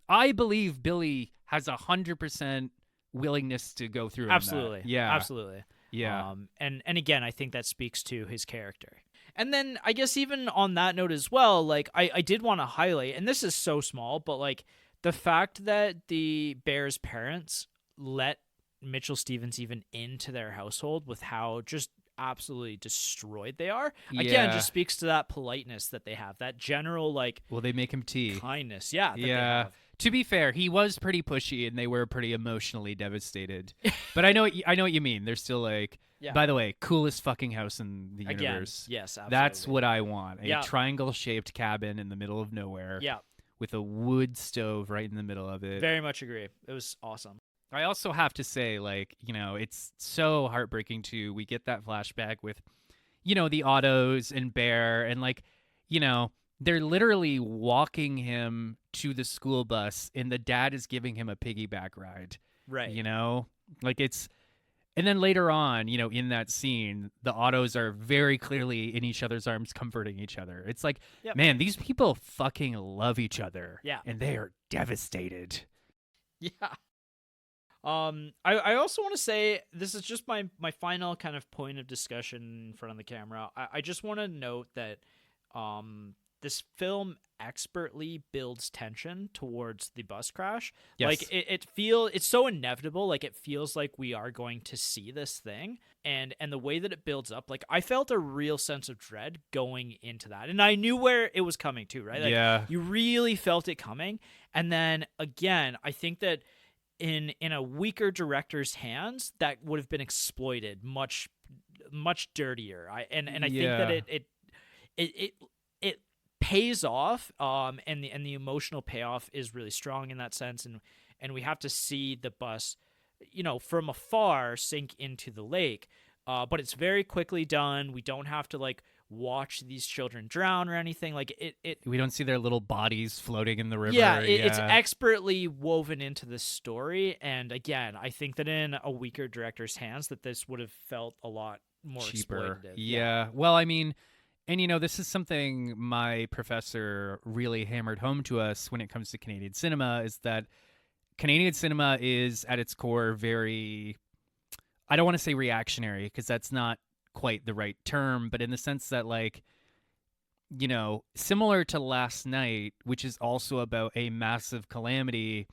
I believe Billy has 100% willingness to go through. Absolutely. Yeah. Absolutely. Yeah. And again, I think that speaks to his character. And then I guess even on that note as well, like, I did want to highlight, and this is so small, but like the fact that the Bears' parents let Mitchell Stevens even into their household with how just absolutely destroyed they are, again, just speaks to that politeness that they have, that general, like, well, they make him tea, kindness. Yeah. They have. To be fair, he was pretty pushy, and they were pretty emotionally devastated. But I know what you mean. They're still like, by the way, coolest fucking house in the universe. Yes, absolutely. That's what I want. A triangle-shaped cabin in the middle of nowhere. Yeah. With a wood stove right in the middle of it. Very much agree. It was awesome. I also have to say, like, you know, it's so heartbreaking too. We get that flashback with, you know, the Ottos and Bear, and like, you know, they're literally walking him to the school bus, and the dad is giving him a piggyback ride. Right. You know, like, it's, and then later on, you know, in that scene, the Ottos are very clearly in each other's arms, comforting each other. It's like, man, these people fucking love each other. Yeah. And they are devastated. Yeah. I also want to say, this is just my final kind of point of discussion in front of the camera. I just want to note that, this film expertly builds tension towards the bus crash. Yes. Like it's so inevitable. Like it feels like we are going to see this thing, and the way that it builds up, like I felt a real sense of dread going into that, and I knew where it was coming to, right? Like, you really felt it coming, and then again, I think that in a weaker director's hands, that would have been exploited much dirtier. I think that it pays off, and the emotional payoff is really strong in that sense, and we have to see the bus, from afar sink into the lake, but it's very quickly done. We don't have to like watch these children drown or anything. Like we don't see their little bodies floating in the river. It's expertly woven into the story, and again, I think that in a weaker director's hands, that this would have felt a lot more cheaper. Exploitative. Yeah. Well, I mean, and this is something my professor really hammered home to us when it comes to Canadian cinema, is that Canadian cinema is at its core very, I don't want to say reactionary because that's not quite the right term, but in the sense that, like, similar to Last Night, which is also about a massive calamity,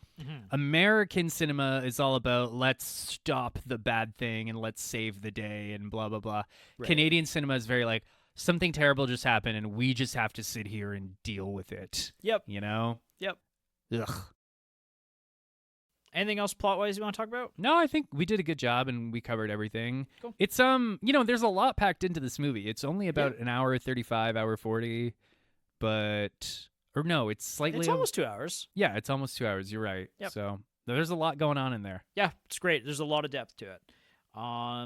American cinema is all about let's stop the bad thing and let's save the day and blah, blah, blah. Right. Canadian cinema is very like, something terrible just happened and we just have to sit here and deal with it. Yep. Yep. Ugh. Anything else plot-wise you want to talk about? No, I think we did a good job and we covered everything. Cool. It's there's a lot packed into this movie. It's only about an hour 35, hour 40, it's slightly. It's almost 2 hours. Yeah, it's almost 2 hours. You're right. Yep. So there's a lot going on in there. Yeah, it's great. There's a lot of depth to it.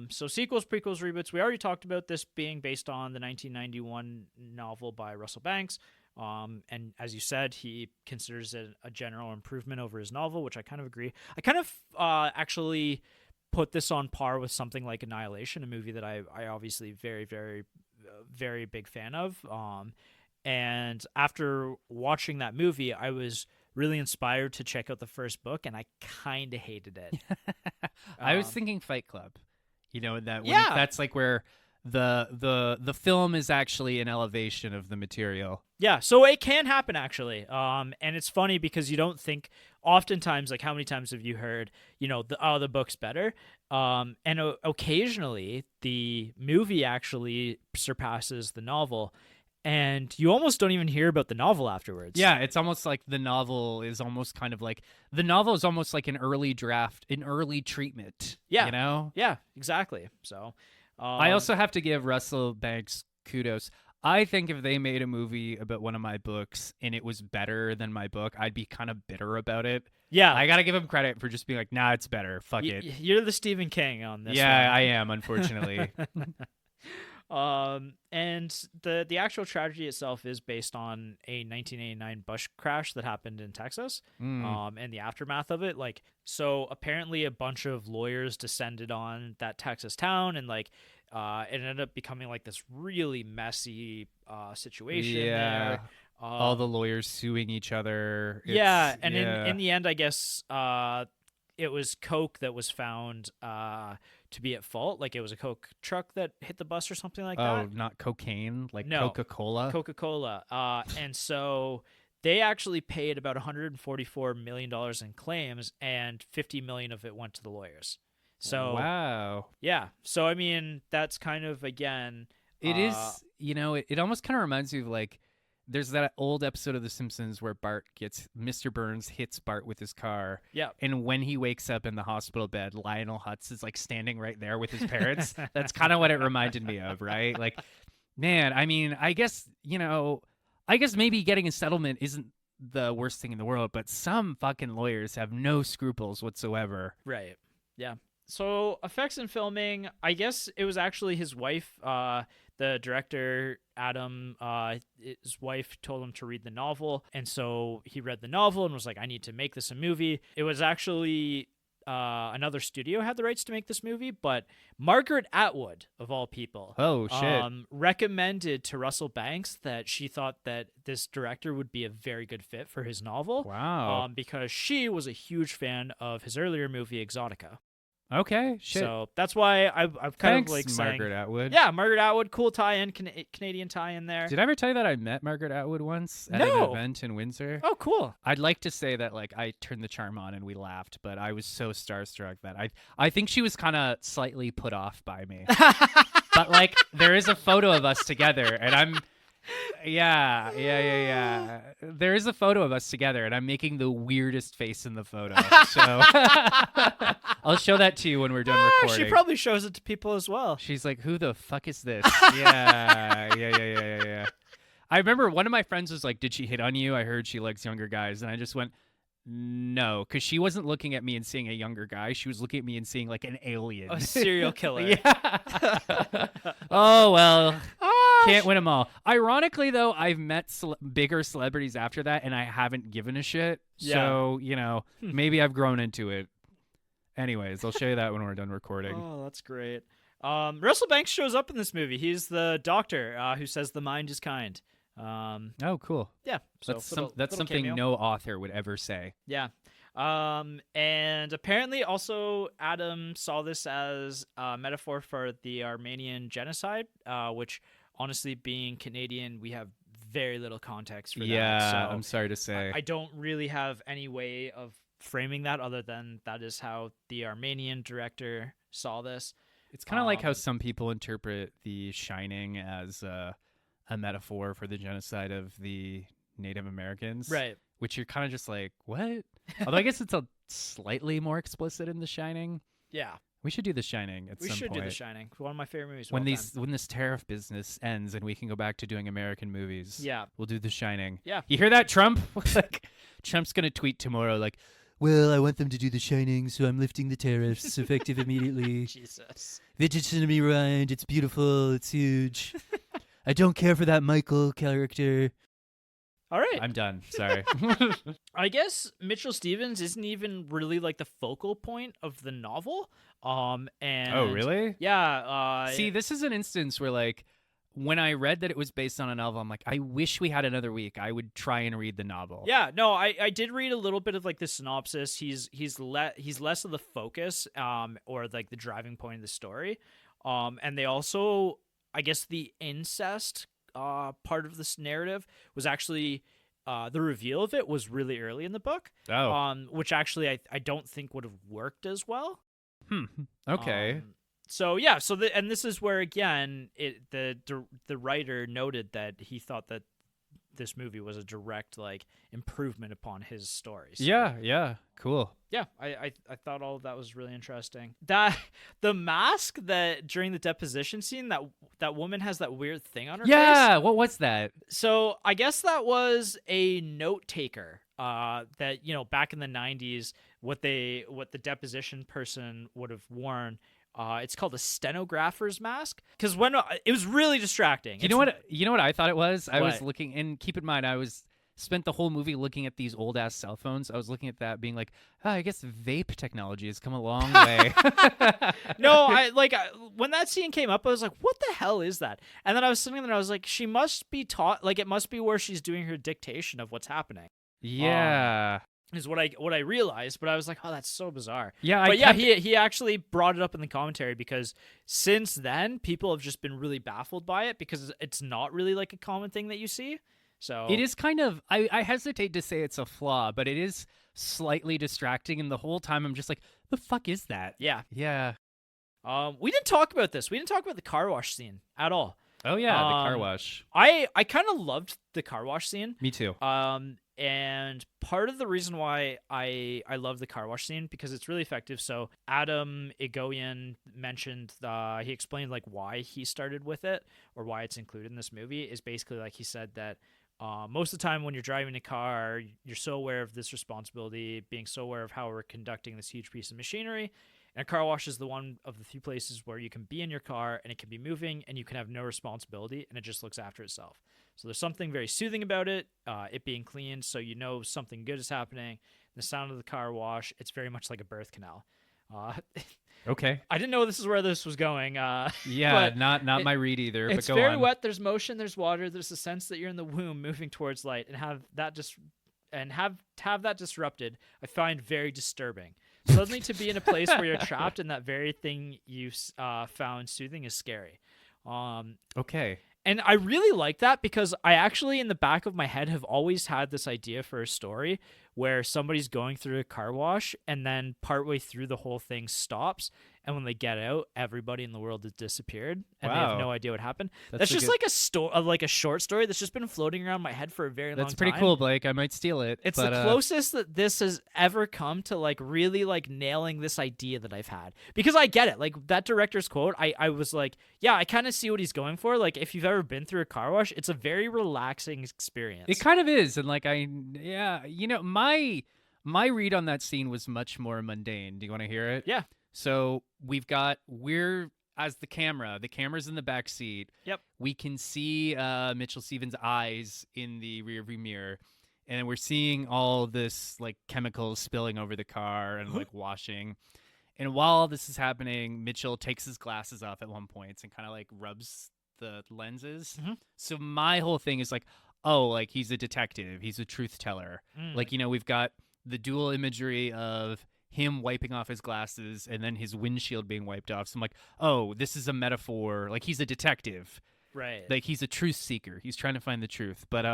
So sequels, prequels, reboots. We already talked about this being based on the 1991 novel by Russell Banks. And as you said, he considers it a general improvement over his novel, which I kind of agree. I kind of actually put this on par with something like Annihilation, a movie that I obviously very, very, very big fan of. And after watching that movie, I was really inspired to check out the first book, and I kind of hated it. I was thinking Fight Club, that's like where the film is actually an elevation of the material. Yeah, so it can happen actually. And it's funny because you don't think oftentimes, like, how many times have you heard, the book's better? And occasionally the movie actually surpasses the novel. And you almost don't even hear about the novel afterwards. Yeah, it's almost like the novel is almost kind of like an early draft, an early treatment. Yeah. Yeah, exactly. So I also have to give Russell Banks kudos. I think if they made a movie about one of my books and it was better than my book, I'd be kind of bitter about it. Yeah. I got to give him credit for just being like, nah, it's better. Fuck it. You're the Stephen King on this. Yeah, one. I am, unfortunately. And the actual tragedy itself is based on a 1989 bus crash that happened in Texas, and the aftermath of it. Like, so apparently a bunch of lawyers descended on that Texas town, and like, it ended up becoming like this really messy situation. Yeah. There. All the lawyers suing each other. In the end, I guess, it was coke that was found to be at fault. Like, it was a coke truck that hit the bus or something like that. Oh, not cocaine? Like no, Coca-Cola? Coca-Cola. And so they actually paid about $144 million in claims, and $50 million of it went to the lawyers. So wow. Yeah. So, I mean, that's kind of, again... It is, it almost kind of reminds me of, like, there's that old episode of The Simpsons where Mr. Burns hits Bart with his car. Yeah. And when he wakes up in the hospital bed, Lionel Hutz is like standing right there with his parents. That's kind of what it reminded me of, right? Like, man, I mean, I guess maybe getting a settlement isn't the worst thing in the world, but some fucking lawyers have no scruples whatsoever. Right. Yeah. So effects and filming, I guess it was actually his wife, the director, Adam, his wife told him to read the novel. And so he read the novel and was like, I need to make this a movie. It was actually another studio had the rights to make this movie, but Margaret Atwood, of all people, recommended to Russell Banks that she thought that this director would be a very good fit for his novel. Wow. Because she was a huge fan of his earlier movie, Exotica. Okay, shit. So that's why I've kind of like saying, Margaret Atwood. Yeah, Margaret Atwood, cool tie-in, Canadian tie-in there. Did I ever tell you that I met Margaret Atwood once at an event in Windsor? Oh, cool. I'd like to say that like I turned the charm on and we laughed, but I was so starstruck that I think she was kind of slightly put off by me. But like there is a photo of us together, and I'm. Yeah. There is a photo of us together, and I'm making the weirdest face in the photo. So I'll show that to you when we're done recording. She probably shows it to people as well. She's like, "Who the fuck is this?" Yeah. I remember one of my friends was like, "Did she hit on you? I heard she likes younger guys," and I just went, "No," because she wasn't looking at me and seeing a younger guy. She was looking at me and seeing like an alien, a serial killer. Yeah. Oh well. Can't win them all. Ironically, though, I've met bigger celebrities after that, and I haven't given a shit. Yeah. So, maybe I've grown into it. Anyways, I'll show you that when we're done recording. Oh, that's great. Russell Banks shows up in this movie. He's the doctor who says the mind is kind. Oh, cool. Yeah. So that's something cameo. no author would ever say. Yeah. And apparently also Adam saw this as a metaphor for the Armenian genocide, which... Honestly, being Canadian, we have very little context for that. Yeah, so I'm sorry to say. I don't really have any way of framing that other than that is how the Armenian director saw this. It's kind of like how some people interpret The Shining as a metaphor for the genocide of the Native Americans. Right. Which you're kind of just like, what? Although I guess it's a slightly more explicit in The Shining. Yeah. We should do The Shining at some point. We should do The Shining. One of my favorite movies. When this tariff business ends and we can go back to doing American movies, we'll do The Shining. Yeah. You hear that, Trump? Like, Trump's gonna tweet tomorrow, like, "Well, I want them to do The Shining, so I'm lifting the tariffs effective immediately. Jesus. Vintage Cinema Rind, it's beautiful, it's huge. I don't care for that Michael character." All right. I'm done. Sorry. I guess Mitchell Stevens isn't even really like the focal point of the novel. And oh, really? Yeah. See, this is an instance where like when I read that it was based on a novel, I'm like, I wish we had another week. I would try and read the novel. Yeah, no, I did read a little bit of like the synopsis. He's less of the focus or like the driving point of the story. And they also, I guess the incest part of this narrative was actually the reveal of it was really early in the book. Which actually I don't think would have worked as well. Okay. So yeah, and this is where again the writer noted that he thought that this movie was a direct like improvement upon his stories. So, yeah, cool. Yeah, I thought all of that was really interesting. That the mask that during the deposition scene that woman has that weird thing on her face. Yeah, what was that? So I guess that was a note taker. That back in the 90s, what the deposition person would have worn. It's called a stenographer's mask because when it was really distracting. You know what I thought it was? I was What? looking, and keep in mind, spent the whole movie looking at these old ass cell phones. I was looking at that, being like, I guess vape technology has come a long way. No, when that scene came up, I was like, what the hell is that? And then I was sitting there and I was like, she must be taught, like it must be where she's doing her dictation of what's happening. Yeah. Is what I realized, but I was like, oh, that's so bizarre. Yeah, he actually brought it up in the commentary because since then people have just been really baffled by it because it's not really like a common thing that you see. So it is kind of I hesitate to say it's a flaw, but it is slightly distracting, and the whole time I'm just like, the fuck is that? Yeah. We didn't talk about this. We didn't talk about the car wash scene at all. Oh yeah, the car wash. I kind of loved the car wash scene. Me too. And part of the reason why I love the car wash scene because it's really effective. So Adam Egoyan mentioned he explained like why he started with it or why it's included in this movie is basically like he said that most of the time when you're driving a car, you're so aware of this responsibility, being so aware of how we're conducting this huge piece of machinery. And a car wash is the one of the few places where you can be in your car and it can be moving and you can have no responsibility and it just looks after itself. So there's something very soothing about it being clean, so you know something good is happening. The sound of the car wash, it's very much like a birth canal. Okay. I didn't know this is where this was going. Yeah, not my read either. It's but go very on. wet. There's motion. There's water. There's a sense that you're in the womb moving towards light, and have that just and have that disrupted, I find very disturbing. Suddenly to be in a place where you're trapped and that very thing you found soothing is scary. Okay. And I really like that because I actually, in the back of my head, have always had this idea for a story where somebody's going through a car wash and then partway through the whole thing stops. And when they get out, everybody in the world has disappeared, and they have no idea what happened. That's just like a short story that's just been floating around my head for a very long time. That's pretty cool, Blake. I might steal it. It's the closest that this has ever come to like really like nailing this idea that I've had. Because I get it. Like that director's quote, I was like, yeah, I kind of see what he's going for. Like if you've ever been through a car wash, it's a very relaxing experience. It kind of is, and like my read on that scene was much more mundane. Do you want to hear it? Yeah. So we're as the camera's in the back seat. Yep. We can see Mitchell Stevens' eyes in the rearview mirror, and we're seeing all this like chemicals spilling over the car and like washing. And while this is happening, Mitchell takes his glasses off at one point and kind of like rubs the lenses. Mm-hmm. So my whole thing is like, oh, like he's a detective, he's a truth teller. Like, we've got the dual imagery of him wiping off his glasses and then his windshield being wiped off. So I'm like, oh, this is a metaphor. Like he's a detective, right? Like he's a truth seeker. He's trying to find the truth. But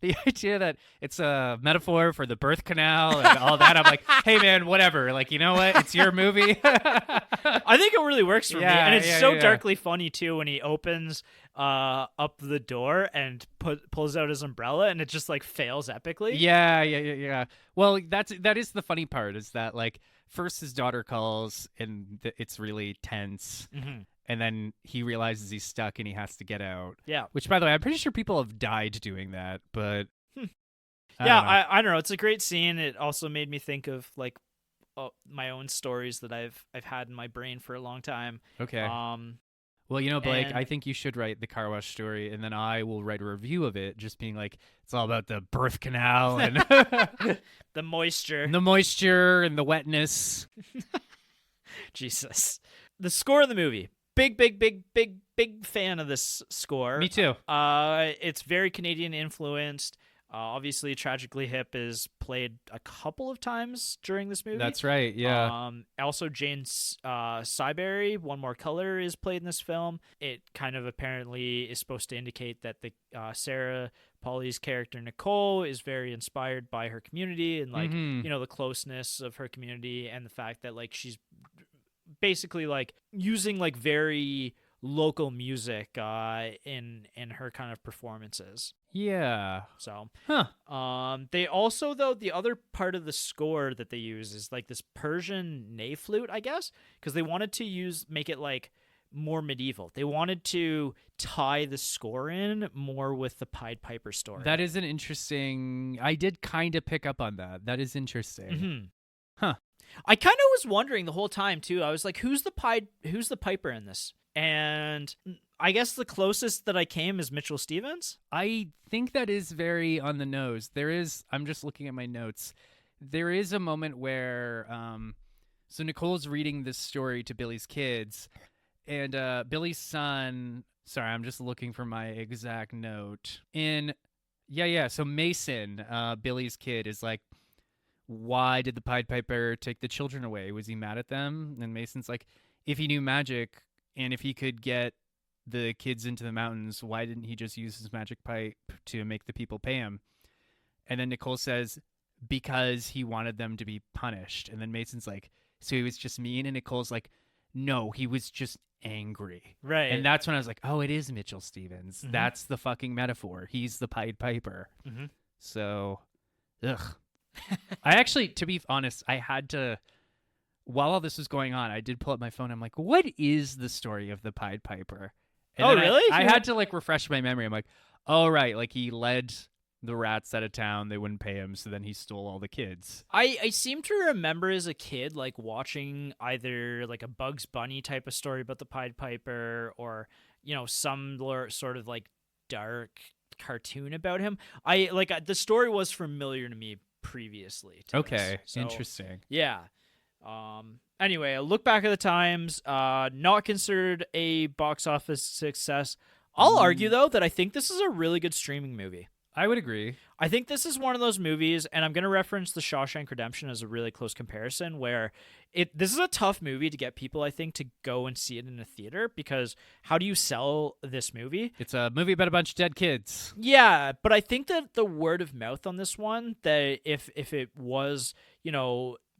the idea that it's a metaphor for the birth canal and all that, I'm like, hey man, whatever. Like, you know what? It's your movie. I think it really works for me, and it's so darkly funny too when he opens up the door and pulls out his umbrella, and it just like fails epically. Yeah. Well, that is the funny part, is that like first his daughter calls and it's really tense. Mm-hmm. And then he realizes he's stuck and he has to get out. Yeah. Which, by the way, I'm pretty sure people have died doing that, but I don't know. It's a great scene. It also made me think of like my own stories that I've had in my brain for a long time. Okay. Well, Blake, I think you should write the car wash story, and then I will write a review of it, just being like, it's all about the birth canal and the moisture, and the wetness. Jesus. The score of the movie. Big fan of this score. Me too. It's very Canadian influenced. Obviously, Tragically Hip is played a couple of times during this movie. That's right, yeah. Also, Jane Siberry, One More Color, is played in this film. It kind of apparently is supposed to indicate that the Sarah Pauli's character, Nicole, is very inspired by her community and, like, the closeness of her community and the fact that, like, she's basically, like, using, like, very local music in her kind of performances. Yeah. So, they also, though, the other part of the score that they use is like this Persian ney flute, I guess, because they wanted to make it like more medieval. They wanted to tie the score in more with the Pied Piper story. That is an interesting. I did kind of pick up on that. That is interesting. Mm-hmm. Huh. I kind of was wondering the whole time too. I was like, who's the Piper in this? And I guess the closest that I came is Mitchell Stevens. I think that is very on the nose. I'm just looking at my notes. There is a moment where, so Nicole's reading this story to Billy's kids, and Billy's son, sorry, I'm just looking for my exact note. So Mason, Billy's kid, is like, why did the Pied Piper take the children away? Was he mad at them? And Mason's like, if he knew magic, and if he could get the kids into the mountains, why didn't he just use his magic pipe to make the people pay him? And then Nicole says, because he wanted them to be punished. And then Mason's like, so he was just mean? And Nicole's like, no, he was just angry. Right. And that's when I was like, oh, it is Mitchell Stevens. Mm-hmm. That's the fucking metaphor. He's the Pied Piper. Mm-hmm. So, ugh. I actually, to be honest, I had to... While all this was going on, I did pull up my phone. I'm like, what is the story of the Pied Piper? And really? I had to like refresh my memory. I'm like, oh, right. Like he led the rats out of town. They wouldn't pay him. So then he stole all the kids. I seem to remember as a kid, like watching either like a Bugs Bunny type of story about the Pied Piper or, some sort of like dark cartoon about him. The story was familiar to me previously. Okay. So, interesting. Yeah. Anyway, a look back at the times, not considered a box office success. I'll argue though that I think this is a really good streaming movie. I would agree. I think this is one of those movies, and I'm going to reference The Shawshank Redemption as a really close comparison, where this is a tough movie to get people, I think, to go and see it in a theater, because how do you sell this movie? It's a movie about a bunch of dead kids. Yeah, but I think that the word of mouth on this one, that if it was,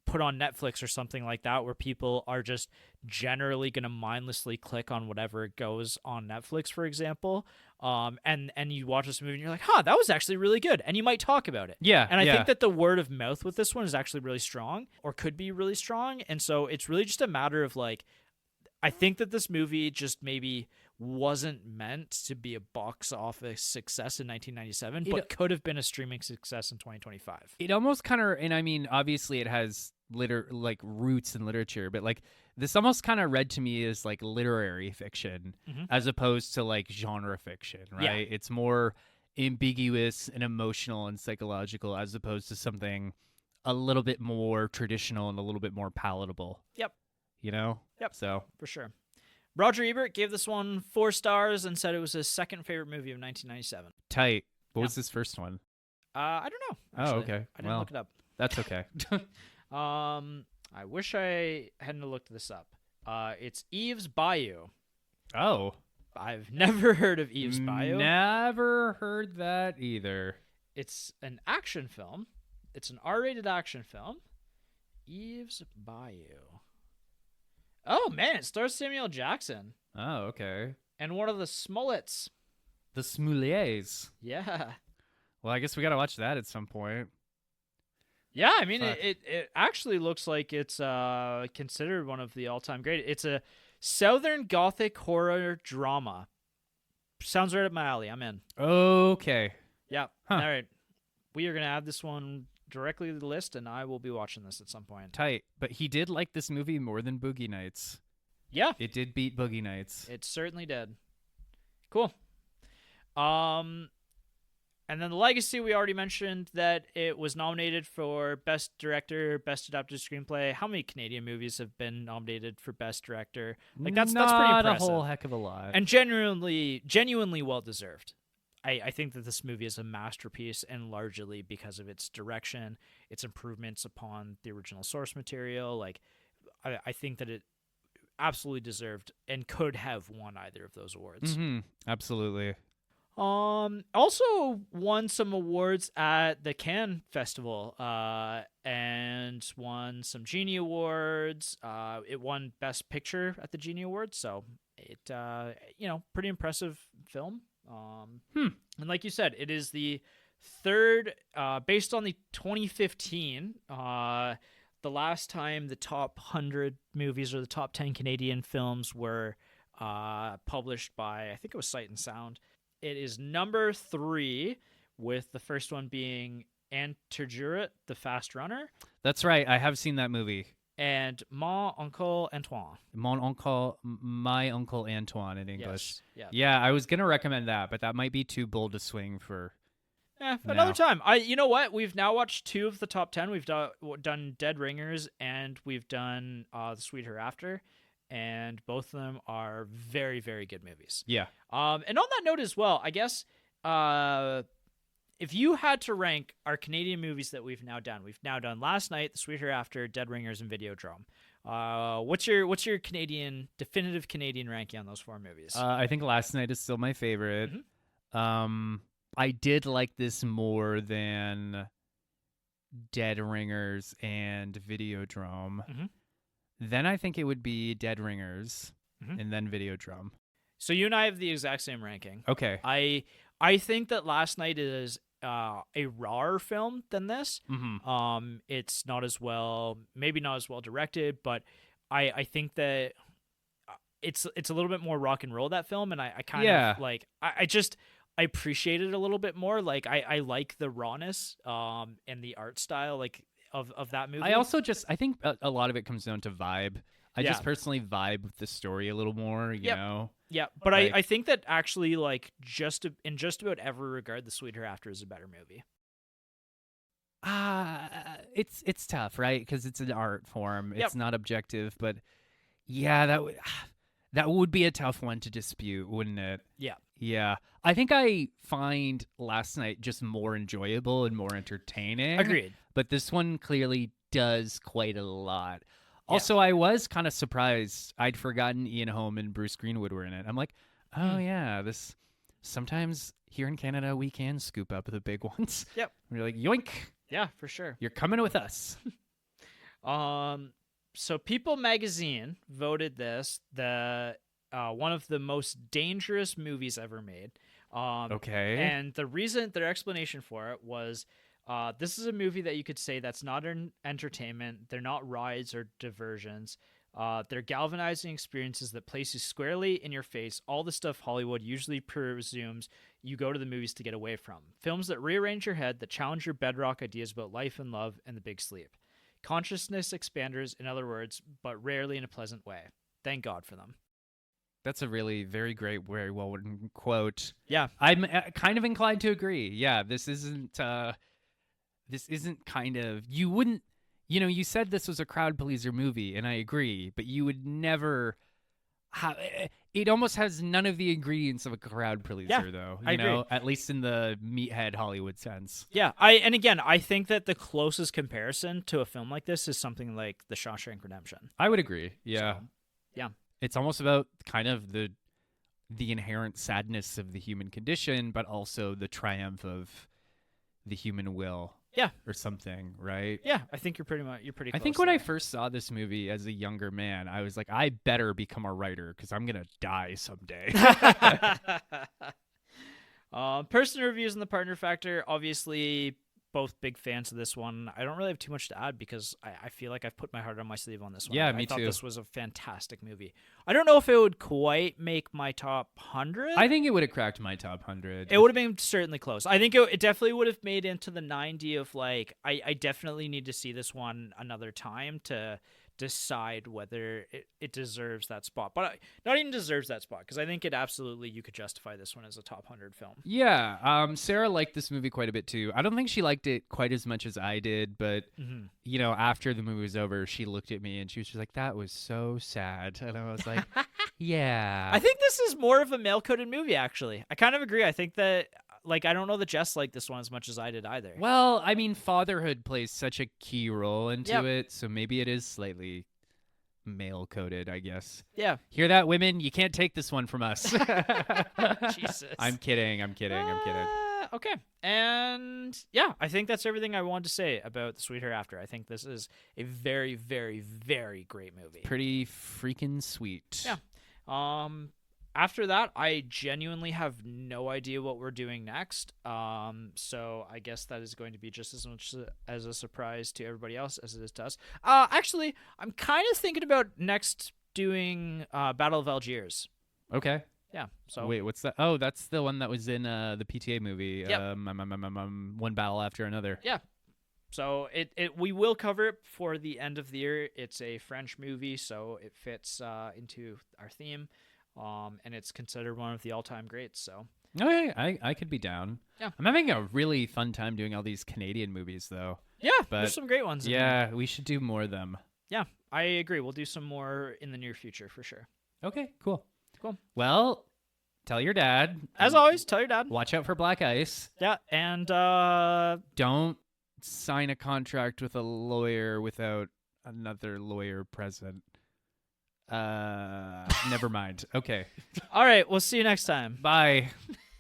put on Netflix or something like that, where people are just generally going to mindlessly click on whatever goes on Netflix, for example, and you watch this movie and you're like, that was actually really good, and you might talk about it. Yeah. And I think that the word of mouth with this one is actually really strong, or could be really strong, and so it's really just a matter of like, I think that this movie just maybe wasn't meant to be a box office success in 1997, but could have been a streaming success in 2025. It almost kind of, and I mean, obviously it has roots in literature, but like this almost kind of read to me as like literary fiction as opposed to like genre fiction, right? Yeah. It's more ambiguous and emotional and psychological as opposed to something a little bit more traditional and a little bit more palatable. Yep. Yep. So for sure. Roger Ebert gave this one 4 stars and said it was his second favorite movie of 1997. Tight. What was his first one? I don't know. Actually. Oh, okay. I didn't look it up. That's okay. I wish I hadn't looked this up. It's Eve's Bayou. Oh. I've never heard of Eve's Bayou. Never heard that either. It's an action film. It's an R-rated action film. Eve's Bayou. Oh, man, it stars Samuel Jackson. Oh, okay. And one of the Smollets. The Smollets. Yeah. Well, I guess we got to watch that at some point. Yeah, I mean, it actually looks like it's considered one of the all-time great. It's a Southern Gothic horror drama. Sounds right up my alley. I'm in. Okay. Yeah. All right. We are going to add this one directly to the list, and I will be watching this at some point. Tight. But he did like this movie more than Boogie Nights. Yeah. It did beat Boogie Nights. It certainly did. Cool. And then The Legacy, we already mentioned that it was nominated for Best Director, Best Adapted Screenplay. How many Canadian movies have been nominated for Best Director? Like that's pretty impressive. Not a whole heck of a lot. And genuinely well deserved. I think that this movie is a masterpiece, and largely because of its direction, its improvements upon the original source material. Like, I think that it absolutely deserved and could have won either of those awards. Mm-hmm. Absolutely. Also won some awards at the Cannes Festival, and won some Genie Awards. It won Best Picture at the Genie Awards, so it, pretty impressive film. And like you said, it is the third, based on the 2015, the last time the top 100 movies or the top 10 Canadian films were, published by, I think it was Sight and Sound. It is number 3, with the first one being Anterjuret, The Fast Runner. That's right. I have seen that movie. And My Uncle Antoine in English. Yes. Yeah, I was going to recommend that, but that might be too bold to swing for another time. You know what? We've now watched 2 of the top 10. We've done Dead Ringers, and we've done The Sweet Hereafter. And both of them are very, very good movies. Yeah. And on that note as well, I guess if you had to rank our Canadian movies that we've now done Last Night, The Sweet Hereafter, Dead Ringers, and Videodrome. What's your definitive Canadian ranking on those 4 movies? I think Last Night is still my favorite. Mm-hmm. I did like this more than Dead Ringers and Videodrome. Mm-hmm. Then I think it would be Dead Ringers, and then Videodrome. So you and I have the exact same ranking. Okay. I think that Last Night is a rawer film than this. Mm-hmm. It's maybe not as well directed, but I think that it's a little bit more rock and roll, that film, and I kind of like I appreciate it a little bit more. Like I like the rawness and the art style like of that movie. I think a lot of it comes down to vibe. I just personally vibe with the story a little more, you know? Yeah, but like, I think that actually, like, in just about every regard, The Sweet Hereafter is a better movie. It's tough, right? Because it's an art form. It's not objective, but yeah, that would be a tough one to dispute, wouldn't it? Yeah. Yeah. I think I find Last Night just more enjoyable and more entertaining. Agreed. But this one clearly does quite a lot. Also, I was kind of surprised. I'd forgotten Ian Holm and Bruce Greenwood were in it. I'm like, oh, yeah, this sometimes here in Canada, we can scoop up the big ones. Yep. We're like, yoink. Yeah, for sure. You're coming with us. So People magazine voted this the one of the most dangerous movies ever made. Okay. And their explanation for it was, this is a movie that you could say that's not an entertainment. They're not rides or diversions. They're galvanizing experiences that place you squarely in your face. All the stuff Hollywood usually presumes you go to the movies to get away from. Films that rearrange your head, that challenge your bedrock ideas about life and love and the big sleep. Consciousness expanders, in other words, but rarely in a pleasant way. Thank God for them. That's a really very great, very well written quote. Yeah. I'm kind of inclined to agree. Yeah, this isn't kind of, you wouldn't, you said this was a crowd pleaser movie, and I agree, but you would never have, it almost has none of the ingredients of a crowd pleaser, though. I agree. At least in the meathead Hollywood sense. Yeah, I think that the closest comparison to a film like this is something like The Shawshank Redemption. I would agree. Yeah. So, yeah. It's almost about kind of the inherent sadness of the human condition, but also the triumph of the human will. Yeah. Or something, right? Yeah, I think you're pretty close. I think when I first saw this movie as a younger man, I was like, I better become a writer because I'm going to die someday. Person reviews and the partner factor, obviously both big fans of this one. I don't really have too much to add because I feel like I've put my heart on my sleeve on this one. Yeah, me I thought too. This was a fantastic movie. I don't know if it would quite make my top 100. I think it would have cracked my top 100. It would have been certainly close. I think it definitely would have made into the 90 of like, I definitely need to see this one another time to decide whether it deserves that spot. But not even deserves that spot, because I think it absolutely, you could justify this one as a top 100 film. Yeah, Sarah liked this movie quite a bit too. I don't think she liked it quite as much as I did, but after the movie was over, she looked at me and she was just like, that was so sad. And I was like, yeah. I think this is more of a male-coded movie, actually. I kind of agree. I think that, like, I don't know that Jess liked this one as much as I did either. Well, I mean, fatherhood plays such a key role into it, so maybe it is slightly male-coded, I guess. Yeah. Hear that, women? You can't take this one from us. Jesus. I'm kidding. Okay. And yeah, I think that's everything I wanted to say about The Sweet Hereafter. I think this is a very, very, very great movie. Pretty freaking sweet. Yeah. After that, I genuinely have no idea what we're doing next. So I guess that is going to be just as much as a surprise to everybody else as it is to us. Actually, I'm kind of thinking about next doing Battle of Algiers. Okay. Yeah. So wait, what's that? Oh, that's the one that was in the PTA movie. Yep. One battle after another. Yeah. So we will cover it for the end of the year. It's a French movie, so it fits into our theme. And it's considered one of the all-time greats. So okay, I could be down. Yeah. I'm having a really fun time doing all these Canadian movies, though. Yeah, but there's some great ones. Yeah, we should do more of them. Yeah, I agree. We'll do some more in the near future for sure. Okay, cool. Well, tell your dad. As always, tell your dad. Watch out for black ice. Yeah, and don't sign a contract with a lawyer without another lawyer present. Never mind. Okay. All right, we'll see you next time. Bye.